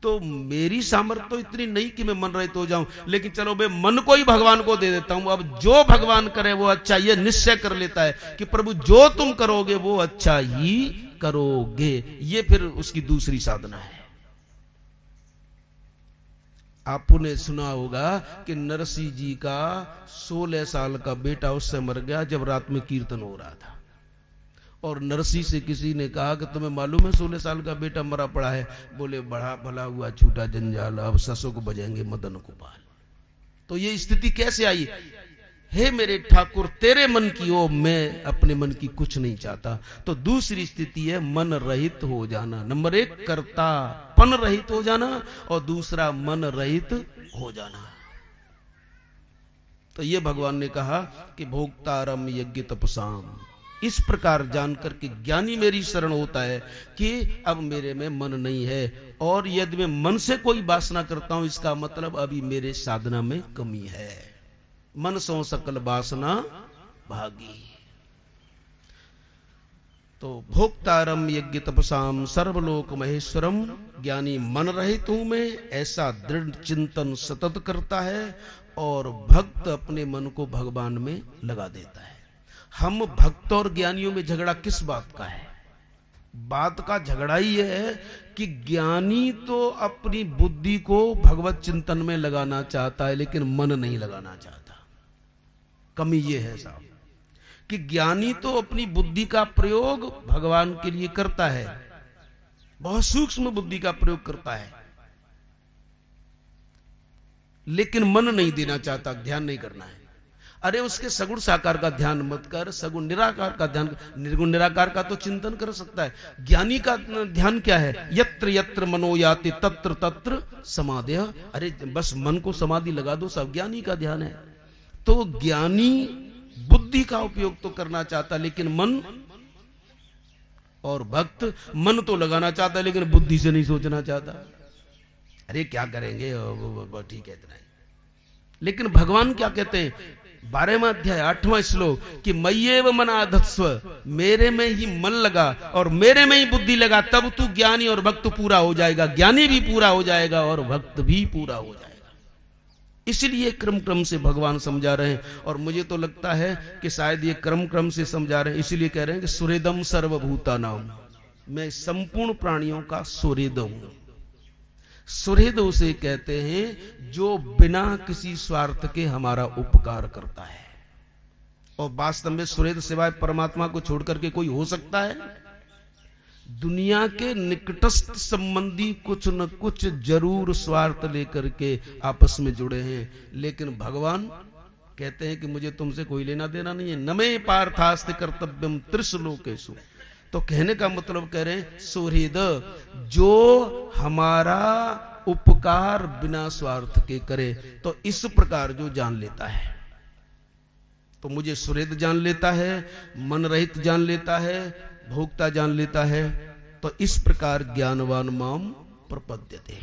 तो मेरी सामर्थ्य तो इतनी नहीं कि मैं मन रहित हो जाऊं, लेकिन चलो मैं मन को ही भगवान को दे देता हूं। अब जो भगवान करे वो अच्छा, ये निश्चय कर लेता है कि प्रभु जो तुम करोगे वो अच्छा ही करोगे। ये फिर उसकी दूसरी साधना है। आपने सुना होगा कि नरसिंह जी का 16 साल का बेटा उससे मर गया जब रात में कीर्तन हो रहा था। और नरसिंह से किसी ने कहा कि तुम्हें मालूम है 16 साल का बेटा मरा पड़ा है? बोले बड़ा भला हुआ छूटा जंजाल, अब ससों को बजाएंगे मदन गोपाल। तो ये स्थिति कैसे आई? हे मेरे ठाकुर, तेरे मन की हो, मैं अपने मन की कुछ नहीं चाहता। तो दूसरी स्थिति है मन रहित हो जाना। नंबर 1 कर्तापन रहित हो जाना, और दूसरा मन रहित हो जाना। तो ये भगवान ने कहा कि भोक्तारम यज्ञ तपसाम। इस प्रकार जानकर के ज्ञानी मेरी शरण होता है कि अब मेरे में मन नहीं है, और यदि मैं मन से कोई वासना करता हूं, इसका मतलब अभी मेरे साधना में कमी है। मन सो सकल वासना भागी। तो भोक्तारम यज्ञ तपसाम सर्वलोक महेश्वरम, ज्ञानी मन रहित हूं मैं, ऐसा दृढ़ चिंतन सतत करता है और भक्त अपने मन को भगवान में लगा देता है। हम भक्त और ज्ञानियों में झगड़ा किस बात का है? बात का झगड़ा ही है कि ज्ञानी तो अपनी बुद्धि को भगवत चिंतन में लगाना चाहता है, लेकिन मन नहीं लगाना चाहता। कमी ये है साहब कि ज्ञानी तो अपनी बुद्धि का प्रयोग भगवान के लिए करता है, बहुत सूक्ष्म बुद्धि का प्रयोग करता है, लेकिन मन नहीं देना चाहता, ध्यान नहीं करना है। अरे उसके सगुण साकार का ध्यान मत कर, सगुण निराकार का ध्यान, निर्गुण निराकार का तो चिंतन कर सकता है। ज्ञानी का ध्यान क्या है? यत्र यत्र मनो याति तत्र तत्र समाधि। अरे बस मन को समाधि लगा दो, सब ज्ञानी का ध्यान है। तो ज्ञानी बुद्धि का उपयोग तो करना चाहता, लेकिन मन, और भक्त मन तो लगाना चाहता है लेकिन बुद्धि से नहीं सोचना चाहता। अरे क्या करेंगे, ठीक है इतना ही। लेकिन भगवान क्या कहते हैं 12वां अध्याय 8वां श्लोक कि मय्येव मनाधत्स्व, मेरे में ही मन लगा और मेरे में ही बुद्धि लगा, तब तू ज्ञानी और भक्त पूरा हो जाएगा। ज्ञानी भी पूरा हो जाएगा और भक्त भी पूरा हो जाएगा। इसलिए क्रम क्रम से भगवान समझा रहे हैं, और मुझे तो लगता है कि शायद ये क्रम क्रम से समझा रहे हैं, इसलिए कह रहे हैं कि सुहृदम सर्वभूतानाम, मैं संपूर्ण प्राणियों का सुहृद हूं। सुहृद उसे कहते हैं जो बिना किसी स्वार्थ के हमारा उपकार करता है। और वास्तव में सुहृद सिवाय परमात्मा को छोड़कर के कोई हो सकता है? दुनिया के निकटस्थ संबंधी कुछ न कुछ जरूर स्वार्थ लेकर के आपस में जुड़े हैं, लेकिन भगवान कहते हैं कि मुझे तुमसे कोई लेना देना नहीं है। नमे पार्थास्ति कर्तव्यम त्रिशलोकेषु। तो कहने का मतलब कह रहे हैं सुहृद, जो हमारा उपकार बिना स्वार्थ के करे। तो इस प्रकार जो जान लेता है, तो मुझे सुहृद जान लेता है, मन रहित जान लेता है, भोक्ता जान लेता है। तो इस प्रकार ज्ञानवान माम प्रपद्यते,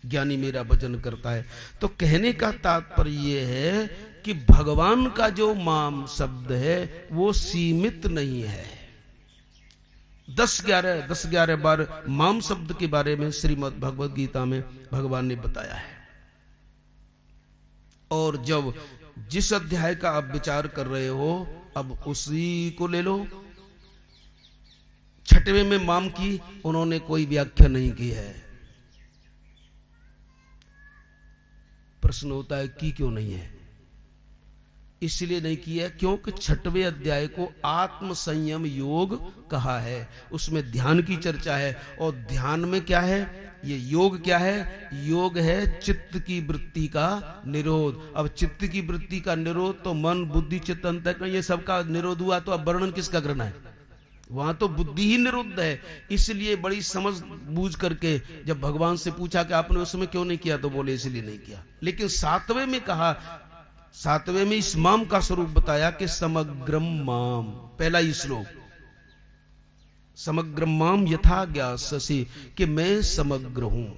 ज्ञानी मेरा भजन करता है। तो कहने का तात्पर्य यह है कि भगवान का जो माम शब्द है वो सीमित नहीं है। 10-11 बार माम शब्द के बारे में श्रीमद् भगवद गीता में भगवान ने बताया है। और जब जिस अध्याय का आप विचार कर रहे हो अब उसी को ले लो। 6वें में माम की उन्होंने कोई व्याख्या नहीं की है। प्रश्न होता है कि क्यों नहीं है? इसलिए नहीं किया क्योंकि 6वें अध्याय को आत्म संयम योग कहा है, उसमें ध्यान की चर्चा है। और ध्यान में क्या है? ये योग क्या है? योग है चित्त की वृत्ति का निरोध। अब चित्त की वृत्ति का निरोध तो मन बुद्धि चित्त अंतःकरण ये सबका निरोध हुआ, तो अब वर्णन किसका करना है? वहां तो बुद्धि ही निरुद्ध है। इसलिए बड़ी समझ बूझ करके जब भगवान से पूछा कि आपने उसमें क्यों नहीं किया, तो बोले इसलिए नहीं किया। लेकिन 7वें में कहा, 7वें में इस माम का स्वरूप बताया कि समग्रम माम, पहला ही श्लोक, समग्रम माम यथा ज्ञास्यसि, कि मैं समग्र हूं।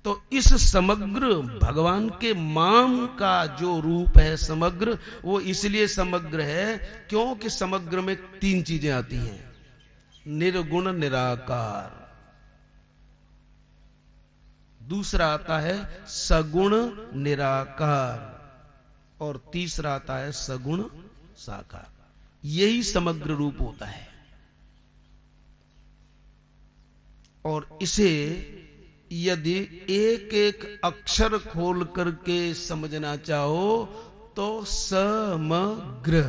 तो इस समग्र भगवान के माम का जो रूप है समग्र, वो इसलिए समग्र है क्योंकि समग्र में 3 चीजें आती हैं, निर्गुण निराकार, दूसरा आता है सगुण निराकार, और तीसरा आता है सगुण साकार। यही समग्र रूप होता है। और इसे यदि एक एक अक्षर खोल करके समझना चाहो तो समग्र,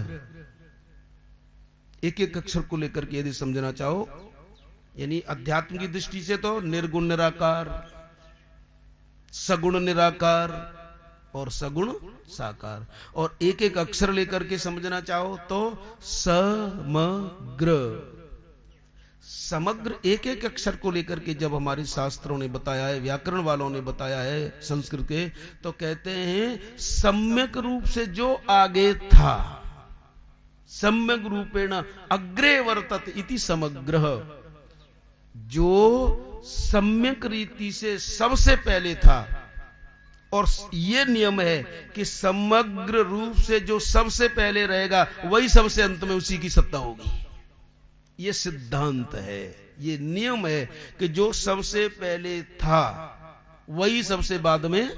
एक एक अक्षर को लेकर के यदि समझना चाहो, यानी अध्यात्म की दृष्टि से तो निर्गुण निराकार, सगुण निराकार और सगुण साकार, और एक एक अक्षर लेकर के समझना चाहो तो समग्र। समग्र एक एक अक्षर को लेकर के जब हमारे शास्त्रों ने बताया है, व्याकरण वालों ने बताया है संस्कृत के, तो कहते हैं सम्यक रूप से जो आगे था, सम्यक रूपेण अग्रे वर्तत इति समग्र, जो सम्यक रीति से सबसे पहले था। और यह नियम है कि समग्र रूप से जो सबसे पहले रहेगा वही सबसे अंत में उसी की सत्ता होगी। यह सिद्धांत है, यह नियम है कि जो सबसे पहले था वही सबसे बाद में,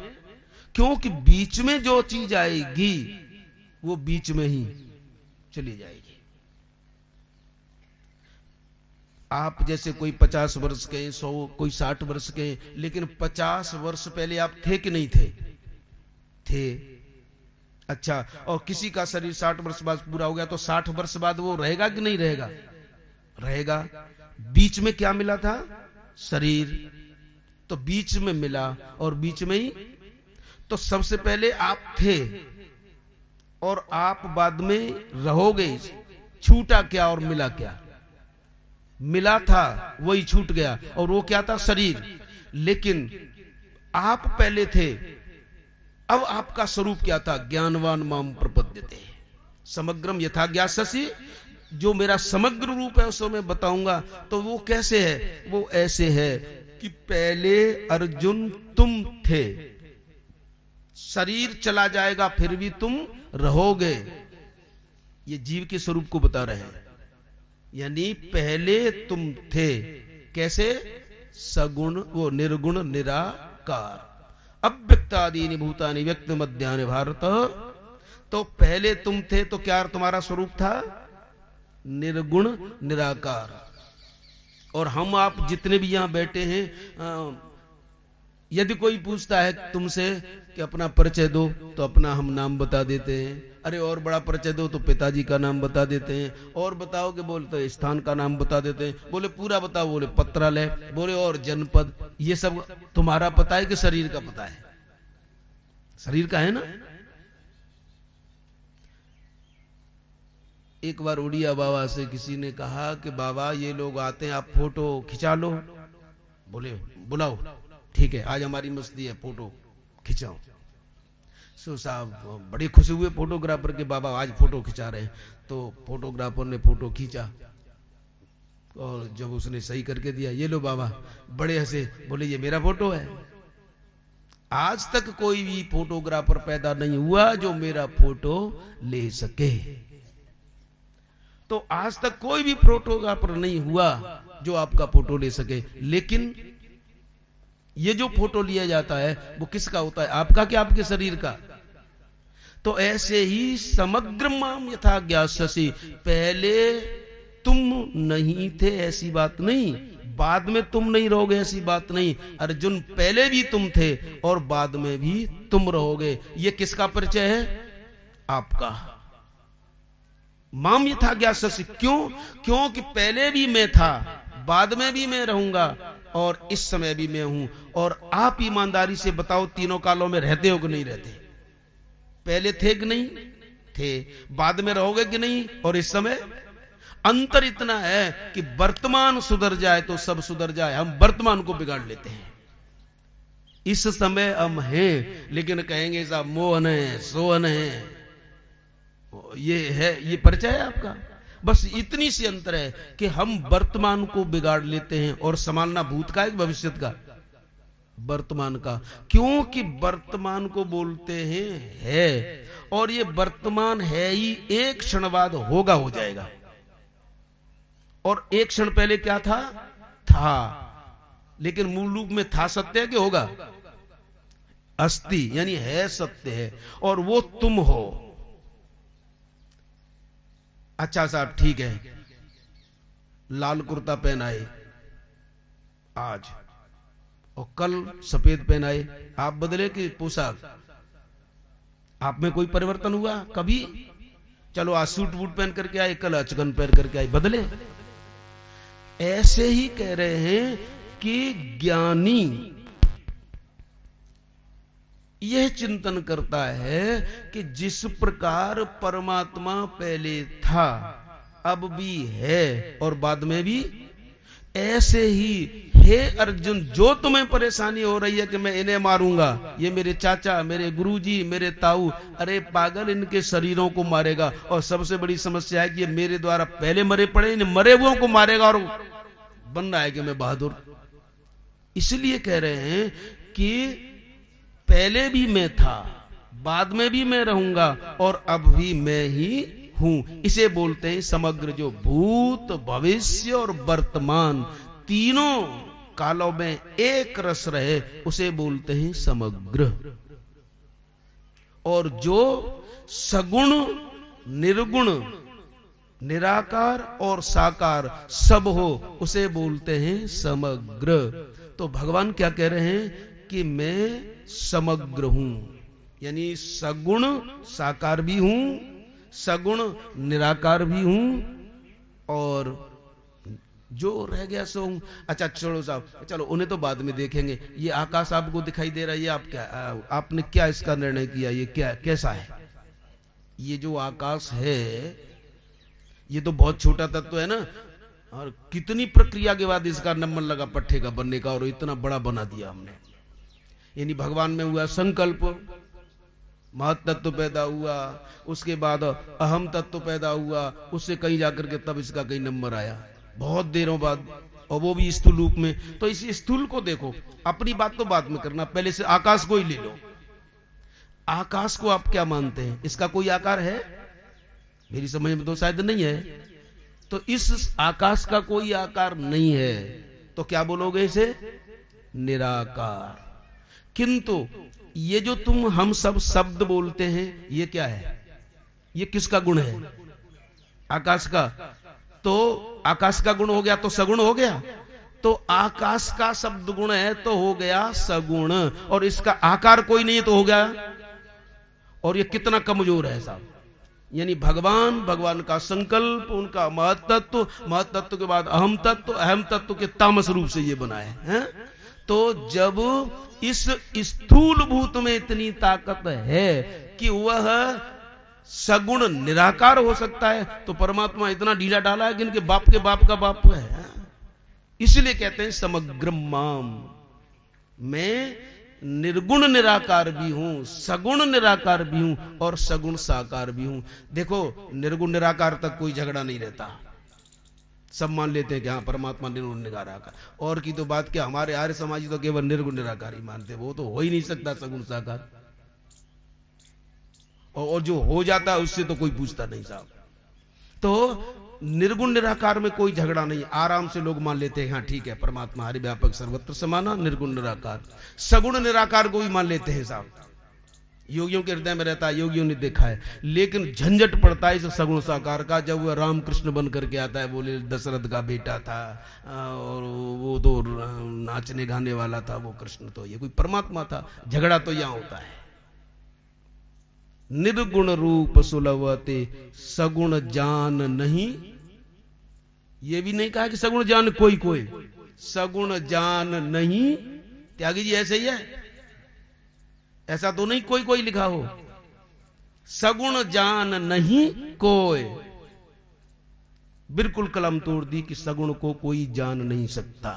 क्योंकि बीच में जो चीज आएगी वो बीच में ही चली जाएगी। आप जैसे कोई 50 वर्ष के, 100, कोई 60 वर्ष के, लेकिन 50 वर्ष पहले आप थे कि नहीं थे? थे। अच्छा, और किसी का शरीर 60 वर्ष बाद पूरा हो गया तो 60 वर्ष बाद वो रहेगा कि नहीं रहेगा? रहेगा। बीच में क्या मिला था? शरीर। तो बीच में मिला और बीच में ही, तो सबसे पहले आप थे और आप बाद में रहोगे। छूटा क्या और मिला क्या? मिला था वही छूट गया, और वो क्या था? शरीर। लेकिन आप पहले थे, अब आपका स्वरूप क्या था? ज्ञानवान माम प्रपद्यते समग्रम यथा ज्ञास्यसि, जो मेरा समग्र रूप है उसको मैं बताऊंगा। तो वो कैसे है? वो ऐसे है कि पहले अर्जुन तुम थे, शरीर चला जाएगा फिर भी तुम रहोगे। ये जीव के स्वरूप को बता रहे हैं। यानी पहले तुम थे, कैसे? सगुण, वो निर्गुण निराकार, अव्यक्तादीनि भूतानि व्यक्त मध्यानि भारत। तो पहले तुम थे तो क्या तुम्हारा स्वरूप था? निर्गुण निराकार। और हम आप जितने भी यहां बैठे हैं, यदि कोई पूछता है तुमसे कि अपना परिचय दो, तो अपना हम नाम बता देते हैं। अरे और बड़ा परिचय दो तो पिताजी का नाम बता देते हैं। और बताओ कि बोले तो स्थान का नाम बता देते हैं। बोले पूरा बताओ, बोले पत्रालय, बोले और जनपद। ये सब तुम्हारा पता है कि शरीर का पता है? शरीर का है ना। एक बार उड़िया बाबा से किसी ने कहा कि बाबा ये लोग आते हैं, आप फोटो खिंचा लो। बोले बुलाओ, ठीक है, आज हमारी मस्ती है, फोटो खिंचाओ। सो साहब बड़े खुश हुए फोटोग्राफर के, बाबा आज फोटो खिंचा रहे हैं। तो फोटोग्राफर ने फोटो खींचा, और जब उसने सही करके दिया, ये लो बाबा, बड़े हंसे, बोले ये मेरा फोटो है। आज तक कोई भी फोटोग्राफर पैदा नहीं हुआ जो मेरा फोटो ले सके। तो आज तक कोई भी फोटोग्राफर नहीं हुआ जो आपका फोटो ले सके। लेकिन ये जो फोटो लिया जाता है वो किसका होता है? आपका क्या आपके शरीर का? तो ऐसे ही समग्र माम यथा ज्ञास्यसि, पहले तुम नहीं थे ऐसी बात नहीं, बाद में तुम नहीं रहोगे ऐसी बात नहीं। अर्जुन, पहले भी तुम थे और बाद में भी तुम रहोगे। ये किसका परिचय है? आपका। माम यथा ज्ञास्यसि, क्यों? क्योंकि पहले भी मैं था, बाद में भी मैं रहूंगा और इस समय भी मैं हूं। और आप ईमानदारी से बताओ, तीनों कालों में रहते हो कि नहीं रहते? पहले थे कि नहीं थे? बाद में रहोगे कि नहीं? और इस समय? अंतर इतना है कि वर्तमान सुधर जाए तो सब सुधर जाए। हम वर्तमान को बिगाड़ लेते हैं। इस समय हम हैं, लेकिन कहेंगे साहब मोहन है, सोहन है, ये है, ये परिचय है आपका। बस इतनी सी अंतर है कि हम वर्तमान को बिगाड़ लेते हैं और संभालना भूत का है भविष्य का? वर्तमान का। क्योंकि वर्तमान को बोलते हैं है, और ये वर्तमान है ही, एक क्षण बाद होगा, हो जाएगा। और एक क्षण पहले क्या था? था। लेकिन मूल रूप में था सत्य है कि होगा? अस्ति, यानी है, सत्य है, और वो तुम हो। अच्छा साहब ठीक है, लाल कुर्ता पहनाए आज और कल सफेद पहनाए, आप बदले कि पोशाक? आप में कोई परिवर्तन हुआ कभी? चलो आज सूट बूट पहन करके आए, कल अचकन पहन करके आए, बदले? ऐसे ही कह रहे हैं कि ज्ञानी यह चिंतन करता है कि जिस प्रकार परमात्मा पहले था, अब भी है और बाद में भी, ऐसे ही हे अर्जुन, जो तुम्हें परेशानी हो रही है कि मैं इन्हें मारूंगा, ये मेरे चाचा, मेरे गुरुजी, मेरे ताऊ, अरे पागल, इनके शरीरों को मारेगा। और सबसे बड़ी समस्या है कि ये मेरे द्वारा पहले मरे पड़े, इन मरे हुओं को मारेगा और बन रहा है कि मैं बहादुर। इसलिए कह रहे हैं कि पहले भी मैं था, बाद में भी मैं रहूंगा और अब भी मैं ही हूं। इसे बोलते हैं समग्र, जो भूत, भविष्य और वर्तमान तीनों कालों में एक रस रहे, उसे बोलते हैं समग्र। और जो सगुण, निर्गुण, निराकार और साकार सब हो, उसे बोलते हैं समग्र। तो भगवान क्या कह रहे हैं कि मैं समग्र हूं, यानी सगुण साकार भी हूं, सगुण निराकार भी हूं, और जो रह गया सो हूं। अच्छा छोड़ो साहब, चलो उन्हें तो बाद में देखेंगे। ये आकाश आपको दिखाई दे रहा है, ये आप क्या, आपने क्या इसका निर्णय किया? ये क्या, कैसा है? ये जो आकाश है ये तो बहुत छोटा तत्व है ना, और कितनी प्रक्रिया के बाद इसका नंबर लगा पट्टे का बनने का, और इतना बड़ा बना दिया हमने। यानी भगवान में हुआ संकल्प, महत तत्व पैदा हुआ, उसके बाद अहम तत्व पैदा हुआ, उससे कहीं जाकर के तब इसका कहीं नंबर आया, बहुत देरों बाद, और वो भी स्थूल रूप में। तो इस स्थूल को देखो, अपनी बात तो बाद में करना, पहले से आकाश को ही ले लो। आकाश को आप क्या मानते हैं? इसका कोई आकार है? मेरी समझ में तो शायद नहीं है। तो इस आकाश का कोई आकार नहीं है, तो क्या बोलोगे इसे? निराकार। किंतु ये जो तुम हम सब शब्द बोलते हैं, ये क्या है? ये किसका गुण है? आकाश का। तो आकाश का गुण हो गया तो सगुण हो गया। तो आकाश का शब्द गुण है तो हो गया सगुण, और इसका आकार कोई नहीं है तो हो गया। और ये कितना कमजोर है साहब। यानी भगवान, भगवान का संकल्प, उनका महत्त्व, महत्त्व के बाद अहम तत्व, अहम तत्व के तामस रूप से ये बना है। तो जब इस स्थूल भूत में इतनी ताकत है कि वह सगुण निराकार हो सकता है, तो परमात्मा इतना ढीला डाला है कि इनके बाप के बाप का बाप है। इसलिए कहते हैं समग्र माम, मैं निर्गुण निराकार भी हूं, सगुण निराकार भी हूं और सगुण साकार भी हूं। देखो निर्गुण निराकार तक कोई झगड़ा नहीं रहता, सब मान लेते हैं कि हाँ परमात्मा निर्गुण निराकार। और की तो बात क्या, हमारे आर्य समाजी तो केवल निर्गुण निराकार ही मानते, वो तो हो ही नहीं सकता सगुण साकार, और जो हो जाता है उससे तो कोई पूछता नहीं साहब। तो निर्गुण निराकार में कोई झगड़ा नहीं, आराम से लोग मान लेते हैं हाँ ठीक है परमात्मा हरि व्यापक सर्वत्र समाना निर्गुण निराकार। सगुण निराकार को भी मान लेते हैं साहब, योगियों के हृदय में रहता है, योगियों ने देखा है। लेकिन झंझट पड़ता है इस सगुण साकार का, जब वह रामकृष्ण बन करके आता है, बोले दशरथ का बेटा था और वो तो नाचने गाने वाला था, वो कृष्ण तो ये कोई परमात्मा था। झगड़ा तो यहां होता है। निर्गुण रूप सुलभते सगुण जान नहीं, ये भी नहीं कहा कि सगुण जान कोई कोई, सगुण जान नहीं। त्यागी जी ऐसे ही है, ऐसा तो नहीं कोई कोई लिखा हो, सगुण जान नहीं कोई। बिल्कुल कलम तोड़ दी कि सगुण को कोई जान नहीं सकता।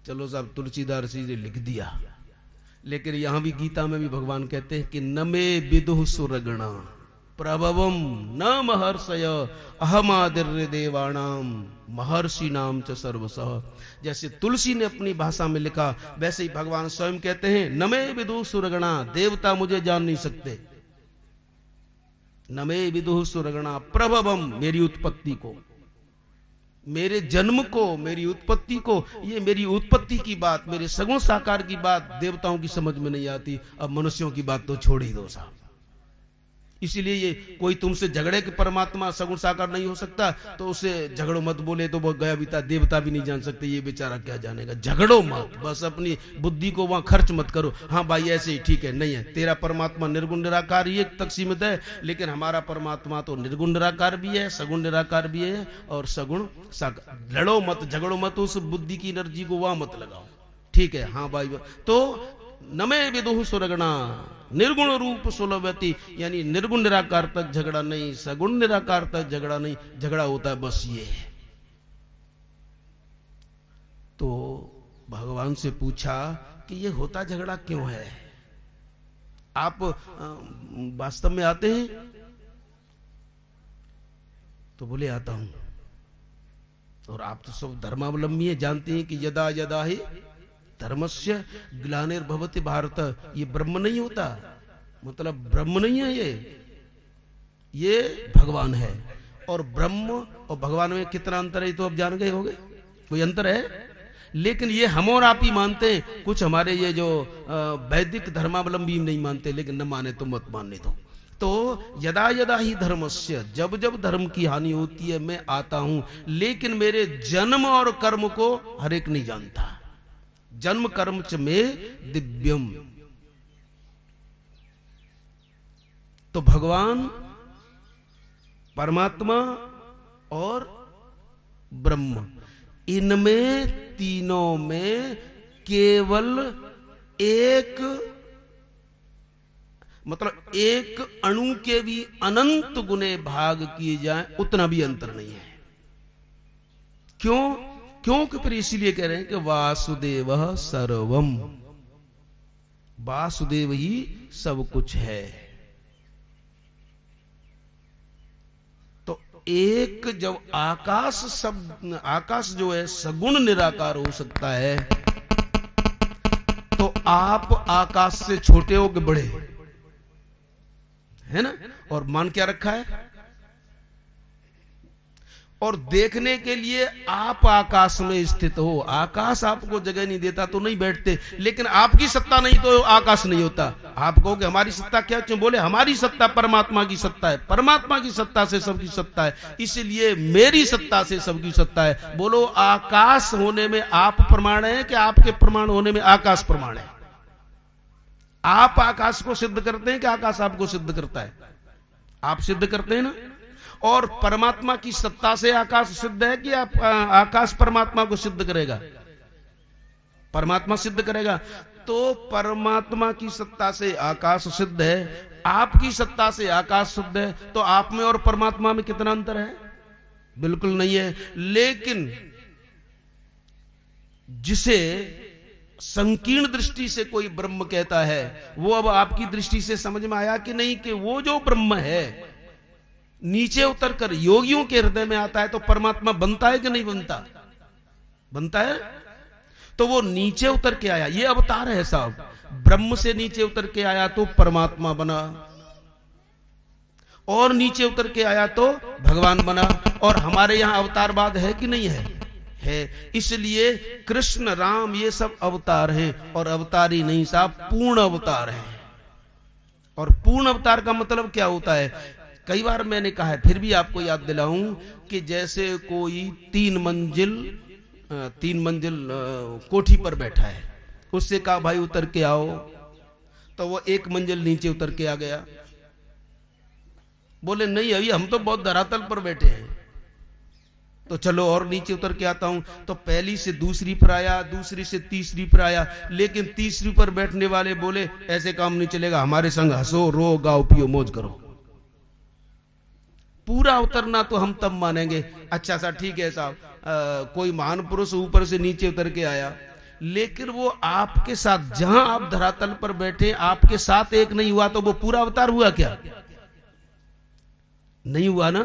चलो साहब तुलसीदास जी ने लिख दिया, लेकिन यहां भी गीता में भी भगवान कहते हैं कि न मे विदुः सुरगणा प्रभवम न महर्षय अहमादिर्य देवाणाम महर्षि नाम च सर्वसः। जैसे तुलसी ने अपनी भाषा में लिखा, वैसे ही भगवान स्वयं कहते हैं न मे विदुः सुरगणा, देवता मुझे जान नहीं सकते। न मे विदुः सुरगणा प्रभवम, मेरी उत्पत्ति को, मेरे जन्म को, मेरी उत्पत्ति को, ये मेरी उत्पत्ति की बात, मेरे सगुण साकार की बात देवताओं की समझ में नहीं आती। अब मनुष्यों की बात तो छोड़ ही दो साहब। इसीलिए ये कोई तुमसे झगड़े कि परमात्मा सगुण साकार नहीं हो सकता, तो उसे झगड़ो मत बोले तो वो गया बीता, देवता भी नहीं जान सकते, ये बेचारा क्या जानेगा। झगड़ो मत, बस अपनी बुद्धि को वहां खर्च मत करो। हाँ भाई ऐसे ही ठीक है, नहीं है, तेरा परमात्मा निर्गुण निराकार ही तक सीमित है, लेकिन हमारा परमात्मा तो निर्गुण निराकार भी है, सगुण निराकार भी है और सगुण साकार। लड़ो मत, झगड़ो मत, उस बुद्धि की एनर्जी को वहां मत लगाओ, ठीक है। हाँ भाई, तो नमे विदुः सुरगणा निर्गुण रूप सुलभति, यानी निर्गुण निराकार तक झगड़ा नहीं, सगुण निराकार तक झगड़ा नहीं, झगड़ा होता है बस ये। तो भगवान से पूछा कि ये होता झगड़ा क्यों है, आप वास्तव में आते हैं? तो बोले आता हूं। और आप तो सब धर्मावलंबी है, जानते हैं कि यदा यदा ही धर्मस्य ग्लानिर्भवति भारत, ये ब्रह्म नहीं होता, मतलब ब्रह्म नहीं है ये भगवान है। और ब्रह्म और भगवान में कितना अंतर है तो अब जान गए होंगे, कोई अंतर है? लेकिन ये हम और आप ही मानते हैं, कुछ हमारे ये जो वैदिक धर्मावलंबी नहीं मानते, लेकिन न माने तो मत मानने दो। तो यदा यदा ही धर्मस्य, जब जब धर्म की हानि होती है मैं आता हूं, लेकिन मेरे जन्म और कर्म को हर एक नहीं जानता। जन्म कर्म च में दिव्यम। तो भगवान, परमात्मा और ब्रह्म, इनमें तीनों में केवल एक, मतलब एक अणु के भी अनंत गुने भाग किए जाएं उतना भी अंतर नहीं है। क्यों? क्योंकि फिर इसीलिए कह रहे हैं कि वासुदेव सर्वम, वासुदेव ही सब कुछ है। तो एक जब आकाश, सब आकाश जो है सगुण निराकार हो सकता है, तो आप आकाश से छोटे हो कि बड़े, है ना? और मान क्या रखा है? और देखने के लिए आप आकाश में स्थित हो, आकाश आपको जगह नहीं देता तो नहीं बैठते, लेकिन आपकी सत्ता नहीं तो आकाश नहीं होता। आप कहोगे हमारी सत्ता क्या? क्यों? बोले हमारी सत्ता परमात्मा की सत्ता है, परमात्मा की सत्ता से सबकी सत्ता है, इसलिए मेरी सत्ता से सबकी सत्ता है। बोलो आकाश होने में आप प्रमाण है कि आपके प्रमाण होने में आकाश प्रमाण है? आप आकाश को सिद्ध करते हैं कि आकाश आपको सिद्ध करता है? आप सिद्ध करते हैं ना। और परमात्मा की सत्ता से आकाश सिद्ध है कि आकाश परमात्मा को सिद्ध करेगा? परमात्मा सिद्ध करेगा। तो परमात्मा की सत्ता से आकाश सिद्ध है, आपकी सत्ता से आकाश सिद्ध है, तो आप में और परमात्मा में कितना अंतर है? बिल्कुल नहीं है। लेकिन जिसे संकीर्ण दृष्टि से कोई ब्रह्म कहता है, वो अब आपकी दृष्टि से समझ में आया कि नहीं कि वो जो ब्रह्म है नीचे उतर कर योगियों के हृदय में आता है तो परमात्मा बनता है कि नहीं बनता? बनता है। तो वो नीचे उतर के आया, ये अवतार है साहब। ब्रह्म से नीचे उतर के आया तो परमात्मा बना, और नीचे उतर के आया तो भगवान बना। और हमारे यहां अवतारवाद है कि नहीं है? है। इसलिए कृष्ण राम ये सब अवतार हैं, और अवतार ही नहीं साहब, पूर्ण अवतार हैं। और पूर्ण अवतार का मतलब क्या होता है? कई बार मैंने कहा है, फिर भी आपको याद दिलाऊं कि जैसे कोई तीन मंजिल कोठी पर बैठा है, उससे कहा भाई उतर के आओ, तो वो एक मंजिल नीचे उतर के आ गया। बोले नहीं अभी हम तो बहुत धरातल पर बैठे हैं, तो चलो और नीचे उतर के आता हूं। तो पहली से दूसरी पर आया, दूसरी से तीसरी पर आया, लेकिन तीसरी पर बैठने वाले बोले ऐसे काम नहीं चलेगा, हमारे संग हंसो रो गाओ पियो मौज करो। पूरा उतरना तो हम तब मानेंगे। अच्छा सा ठीक है साहब, कोई महान पुरुष ऊपर से नीचे उतर के आया, लेकिन वो आपके साथ, जहां आप धरातल पर बैठे आपके साथ एक नहीं हुआ, तो वो पूरा अवतार हुआ क्या? नहीं हुआ ना।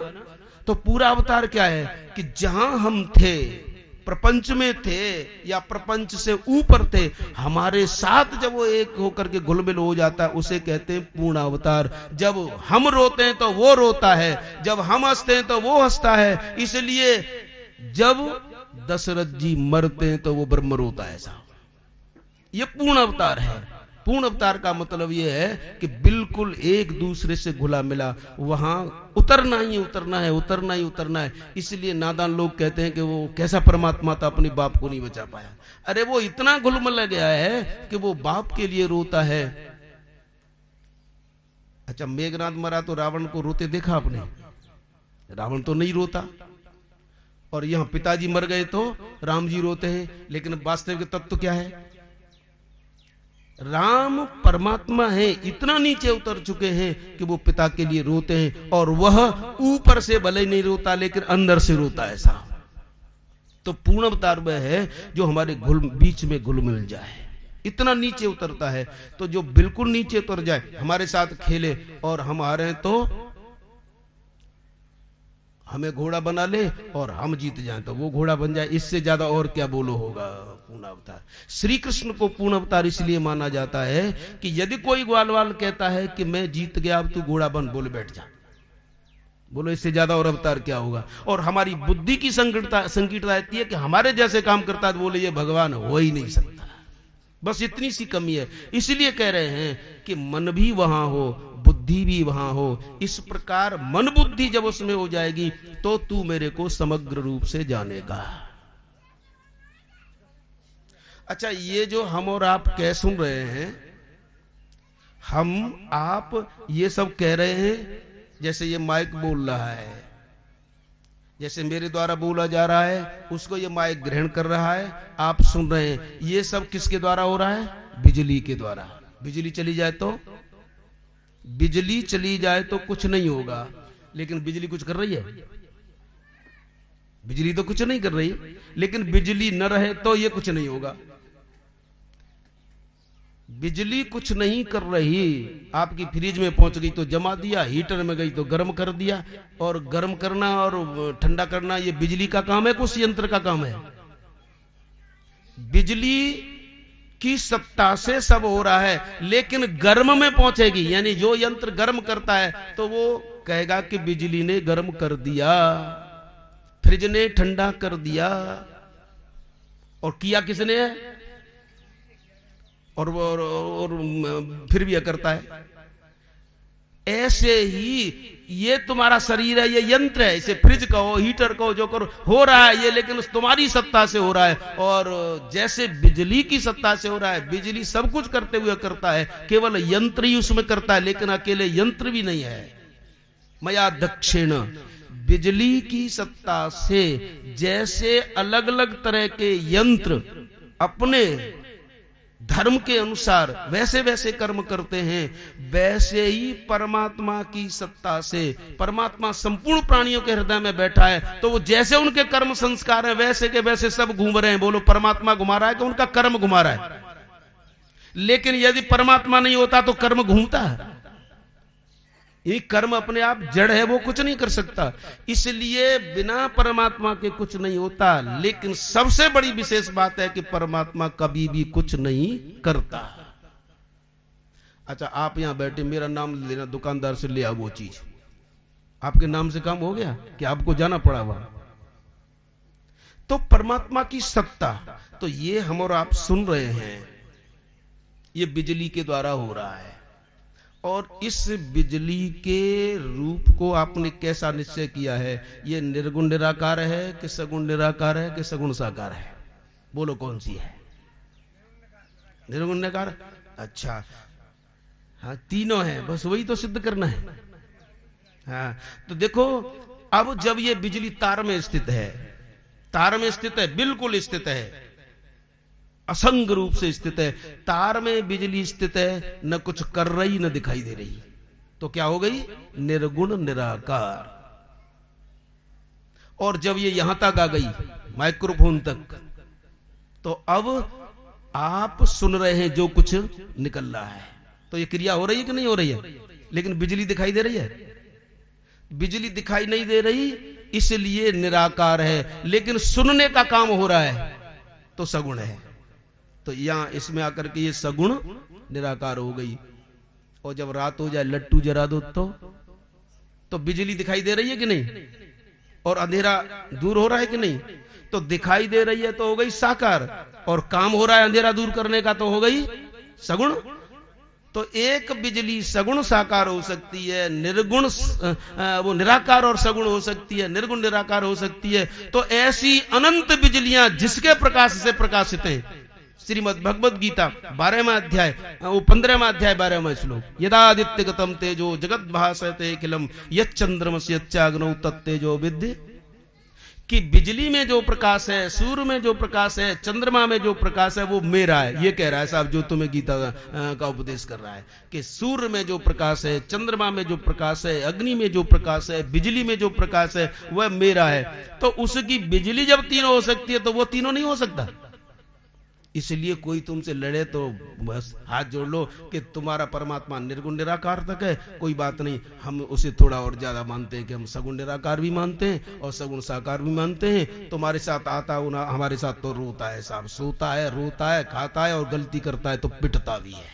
तो पूरा अवतार क्या है कि जहां हम थे, प्रपंच में थे या प्रपंच से ऊपर थे, हमारे साथ जब वो एक होकर के घुलमिल हो जाता है, उसे कहते हैं पूर्ण अवतार। जब हम रोते हैं तो वो रोता है, जब हम हंसते हैं तो वो हंसता है। इसलिए जब दशरथ जी मरते हैं तो वो ब्रह्म रोता है साहब। ये पूर्ण अवतार है। पूर्ण अवतार का मतलब यह है कि बिल्कुल एक दूसरे से घुला मिला, वहां उतरना ही उतरना है, उतरना ही उतरना है। इसलिए नादान लोग कहते हैं कि वो कैसा परमात्मा था, अपने बाप को नहीं बचा पाया। अरे वो इतना घुलमिल गया है कि वो बाप के लिए रोता है। अच्छा, मेघनाद मरा तो रावण को रोते देखा आपने? रावण तो नहीं रोता। और यहां पिताजी मर गए तो राम जी रोते हैं, लेकिन वास्तविक तत्व क्या है? राम परमात्मा है, इतना नीचे उतर चुके हैं कि वो पिता के लिए रोते हैं, और वह ऊपर से भले नहीं रोता लेकिन अंदर से रोता है साहब। तो पूर्ण अवतार वह है जो हमारे बीच में घुल मिल जाए, इतना नीचे उतरता है। तो जो बिल्कुल नीचे उतर जाए, हमारे साथ खेले और हम आ रहे हैं तो हमें घोड़ा बना ले और हम जीत जाएं तो वो घोड़ा बन जाए, इससे ज्यादा और क्या बोलो होगा पूर्ण अवतार। श्री कृष्ण को पूर्ण अवतार इसलिए माना जाता है कि यदि कोई ग्वालवाल कहता है कि मैं जीत गया अब तू घोड़ा बन, बोले बैठ जा, बोलो इससे ज्यादा और अवतार क्या होगा। और हमारी बुद्धि की संकीर्णता रहती है कि हमारे जैसे काम करता है तो बोले ये भगवान हो ही नहीं सकता। बस इतनी सी कमी है। इसलिए कह रहे हैं कि मन भी वहां हो, बुद्धि भी वहां हो। इस प्रकार मन बुद्धि जब उसमें हो जाएगी तो तू मेरे को समग्र रूप से जानेगा। अच्छा, ये जो हम और आप कह सुन रहे हैं, हम आप ये सब कह रहे हैं, जैसे ये माइक बोल रहा है, जैसे मेरे द्वारा बोला जा रहा है, उसको ये माइक ग्रहण कर रहा है, आप सुन रहे हैं। ये सब किसके द्वारा हो रहा है? बिजली के द्वारा। बिजली चली जाए तो, बिजली चली जाए तो कुछ नहीं होगा, लेकिन बिजली कुछ कर रही है? बिजली तो कुछ नहीं कर रही, लेकिन बिजली न रहे तो ये कुछ नहीं होगा। बिजली कुछ नहीं कर रही, आपकी फ्रिज में पहुंच गई तो जमा दिया, हीटर में गई तो गर्म कर दिया, और गर्म करना और ठंडा करना ये बिजली का काम है, कुछ यंत्र का काम है? बिजली की सत्ता से सब हो रहा है, लेकिन गर्म में पहुंचेगी, यानी जो यंत्र गर्म करता है तो वो कहेगा कि बिजली ने गर्म कर दिया, फ्रिज ने ठंडा कर दिया। और किया किसने है? और फिर भी करता है। ऐसे ही ये तुम्हारा शरीर है, ये यंत्र है, इसे फ्रिज कहो, हीटर कहो, जो करो, हो रहा है ये, लेकिन तुम्हारी सत्ता से हो रहा है। और जैसे बिजली की सत्ता से हो रहा है, बिजली सब कुछ करते हुए करता है, केवल यंत्र ही उसमें करता है, लेकिन अकेले यंत्र भी नहीं है। मया दक्षिण, बिजली की सत्ता से जैसे अलग अलग तरह के यंत्र अपने धर्म के अनुसार वैसे वैसे कर्म करते हैं, वैसे ही परमात्मा की सत्ता से, परमात्मा संपूर्ण प्राणियों के हृदय में बैठा है, तो वो जैसे उनके कर्म संस्कार हैं वैसे के वैसे सब घूम रहे हैं। बोलो परमात्मा घुमा रहा है कि उनका कर्म घुमा रहा है? लेकिन यदि परमात्मा नहीं होता तो कर्म घूमता है? ये कर्म अपने आप जड़ है, वो कुछ नहीं कर सकता, इसलिए बिना परमात्मा के कुछ नहीं होता। लेकिन सबसे बड़ी विशेष बात है कि परमात्मा कभी भी कुछ नहीं करता। अच्छा, आप यहां बैठे, मेरा नाम लेना, दुकानदार से ले आओ वो चीज, आपके नाम से काम हो गया कि आपको जाना पड़ा वहां? तो परमात्मा की सत्ता, तो ये हम और आप सुन रहे हैं, ये बिजली के द्वारा हो रहा है। और इस बिजली के रूप को आपने कैसा निश्चय किया है? ये निर्गुण निराकार है कि सगुण निराकार है कि सगुण साकार है? बोलो कौन सी है? निर्गुण निराकार। अच्छा, हाँ, तीनों है, बस वही तो सिद्ध करना है। हाँ, तो देखो, अब जब ये बिजली तार में स्थित है, तार में स्थित है, बिल्कुल स्थित है, असंग रूप से स्थित है, तार में बिजली स्थित है, न कुछ कर रही न दिखाई दे रही, तो क्या हो गई? निर्गुण निराकार। और जब ये यहां तक आ गई, माइक्रोफोन तक, तो अब आप सुन रहे हैं जो कुछ निकल रहा है, तो ये क्रिया हो रही है कि नहीं हो रही है? लेकिन बिजली दिखाई दे रही है? बिजली दिखाई नहीं दे रही, इसलिए निराकार है, लेकिन सुनने का काम हो रहा है, तो सगुण है। तो यहां इसमें आकर के ये सगुण निराकार हो गई। और जब रात हो जाए, लट्टू जरा दो तो बिजली दिखाई दे रही है कि नहीं? और अंधेरा दूर हो रहा है कि नहीं? तो दिखाई दे रही है तो हो गई साकार, और काम हो रहा है अंधेरा दूर करने का, तो हो गई सगुण। तो एक बिजली सगुण साकार हो सकती है, निर्गुण वो निराकार और सगुण हो सकती है, निर्गुण निराकार हो सकती है। तो ऐसी अनंत बिजलियां जिसके प्रकाश से प्रकाशित हैं। श्रीमद् भगवद गीता 12वां अध्याय, वो 15वां अध्याय 12वां श्लोक, यदादित्य गतम तेजो जगत भासते अखिलम यच्चंद्रमस्य यच्चाग्नौ तत्तेजो विद्धि, कि बिजली में जो प्रकाश है, सूर्य में जो प्रकाश है, चंद्रमा में जो प्रकाश है, वो मेरा है। ये कह रहा है साहब जो तुम्हें गीता का उपदेश कर रहा है, कि सूर्य में जो प्रकाश है, चंद्रमा में जो प्रकाश है, अग्नि में जो प्रकाश है, बिजली में जो प्रकाश है, वह मेरा है। तो उसकी बिजली जब तीनों हो सकती है, तो वो तीनों नहीं हो सकता। इसलिए कोई तुमसे लड़े तो बस हाथ जोड़ लो कि तुम्हारा परमात्मा निर्गुण निराकार तक है, कोई बात नहीं, हम उसे थोड़ा और ज्यादा मानते हैं कि हम सगुण निराकार भी मानते हैं और सगुण साकार भी मानते हैं। तुम्हारे साथ आता हमारे साथ तो रोता है साहब, सोता है, रोता है, खाता है, और गलती करता है तो पिटता भी है।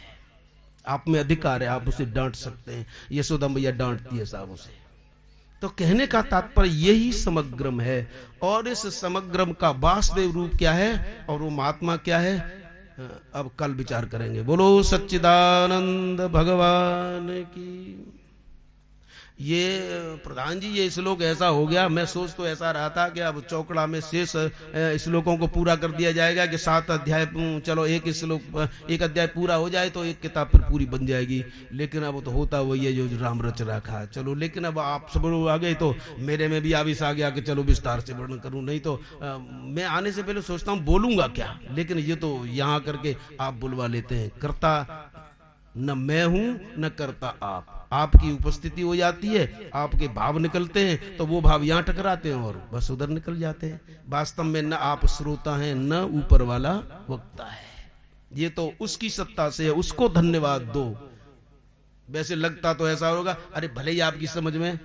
आप में अधिकार है, आप उसे डांट सकते हैं। यशोदा मैया डांटती है साहब उसे। तो कहने का तात्पर्य यही समग्रम है, और इस समग्रम का वासुदेव रूप क्या है और वो महात्मा क्या है, अब कल विचार करेंगे। बोलो सच्चिदानंद भगवान की। ये प्रधान जी, ये श्लोक ऐसा हो गया, मैं सोच तो ऐसा रहा था कि अब चौकड़ा में शेष श्लोकों को पूरा कर दिया जाएगा, कि 7 अध्याय, चलो एक अध्याय पूरा हो जाए तो एक किताब फिर पूरी बन जाएगी। लेकिन अब तो होता वही है जो राम रच रखा। चलो, लेकिन अब आप सब लोग आ गए तो मेरे में भी आविश आ गया कि चलो विस्तार से वर्णन करूं, नहीं तो मैं आने से पहले सोचता हूं बोलूंगा क्या, लेकिन ये तो यहां करके आप बुलवा लेते हैं। करता न मैं हूं न करता आप, आपकी उपस्थिति हो जाती है, आपके भाव निकलते हैं, तो वो भाव यहां टकराते हैं और बस उधर निकल जाते हैं। वास्तव में न आप श्रोता हैं न ऊपर वाला वक्ता है। ये तो उसकी सत्ता से है, उसको धन्यवाद दो। वैसे लगता तो ऐसा होगा, अरे भले ही आपकी समझ में,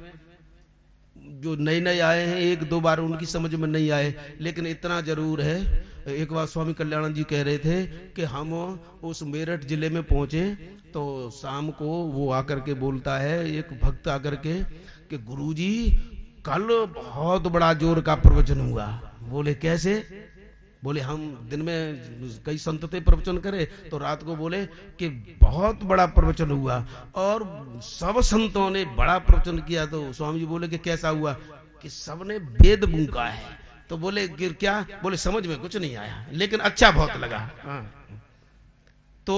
जो नए नए आए हैं 1-2 बार उनकी समझ में नहीं आए, लेकिन इतना जरूर है। एक बार स्वामी कल्याणानंद जी कह रहे थे कि हम उस मेरठ जिले में पहुंचे तो शाम को वो आकर के बोलता है, एक भक्त आकर के, कि गुरुजी कल बहुत बड़ा जोर का प्रवचन हुआ। बोले कैसे? बोले हम दिन में कई संत थे प्रवचन करे, तो रात को बोले कि बहुत बड़ा प्रवचन हुआ और सब संतों ने बड़ा प्रवचन किया। तो स्वामी जी बोले कि कैसा हुआ? कि सबने वेद बूंका है। तो बोले क्या? बोले समझ में कुछ नहीं आया, लेकिन अच्छा बहुत लगा। तो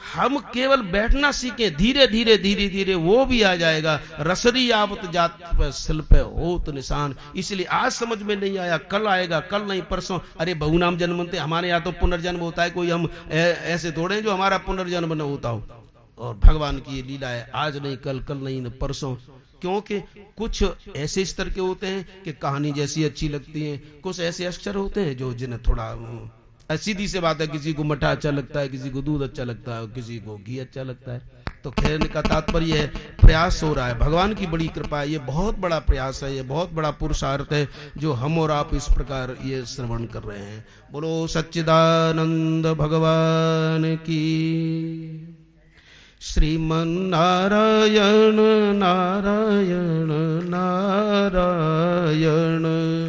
हम केवल बैठना सीखें, धीरे धीरे धीरे धीरे वो भी आ जाएगा। रसरी आवत जात पे सिल पे होत निशान। इसलिए आज समझ में नहीं आया, कल आएगा, कल नहीं परसों। अरे बहु नाम जन्मते, हमारे यहाँ तो पुनर्जन्म होता है, कोई हम ऐसे थोड़े जो हमारा पुनर्जन्म न होता हो। और भगवान की ये लीला है, आज नहीं कल, कल नहीं न परसों। क्योंकि कुछ ऐसे स्तर के होते हैं कि कहानी जैसी अच्छी लगती है, कुछ ऐसे अक्षर होते हैं जो जिन्हें थोड़ा सीधी सी बात है, किसी को मठा अच्छा लगता है, किसी को दूध अच्छा लगता है, किसी को घी अच्छा लगता है। तो कहने का तात्पर्य है प्रयास हो रहा है, भगवान की बड़ी कृपा है, ये बहुत बड़ा प्रयास है, ये बहुत बड़ा पुरुषार्थ है जो हम और आप इस प्रकार ये श्रवण कर रहे हैं। बोलो सच्चिदानंद भगवान की। श्रीमन नारायण नारायण नारायण।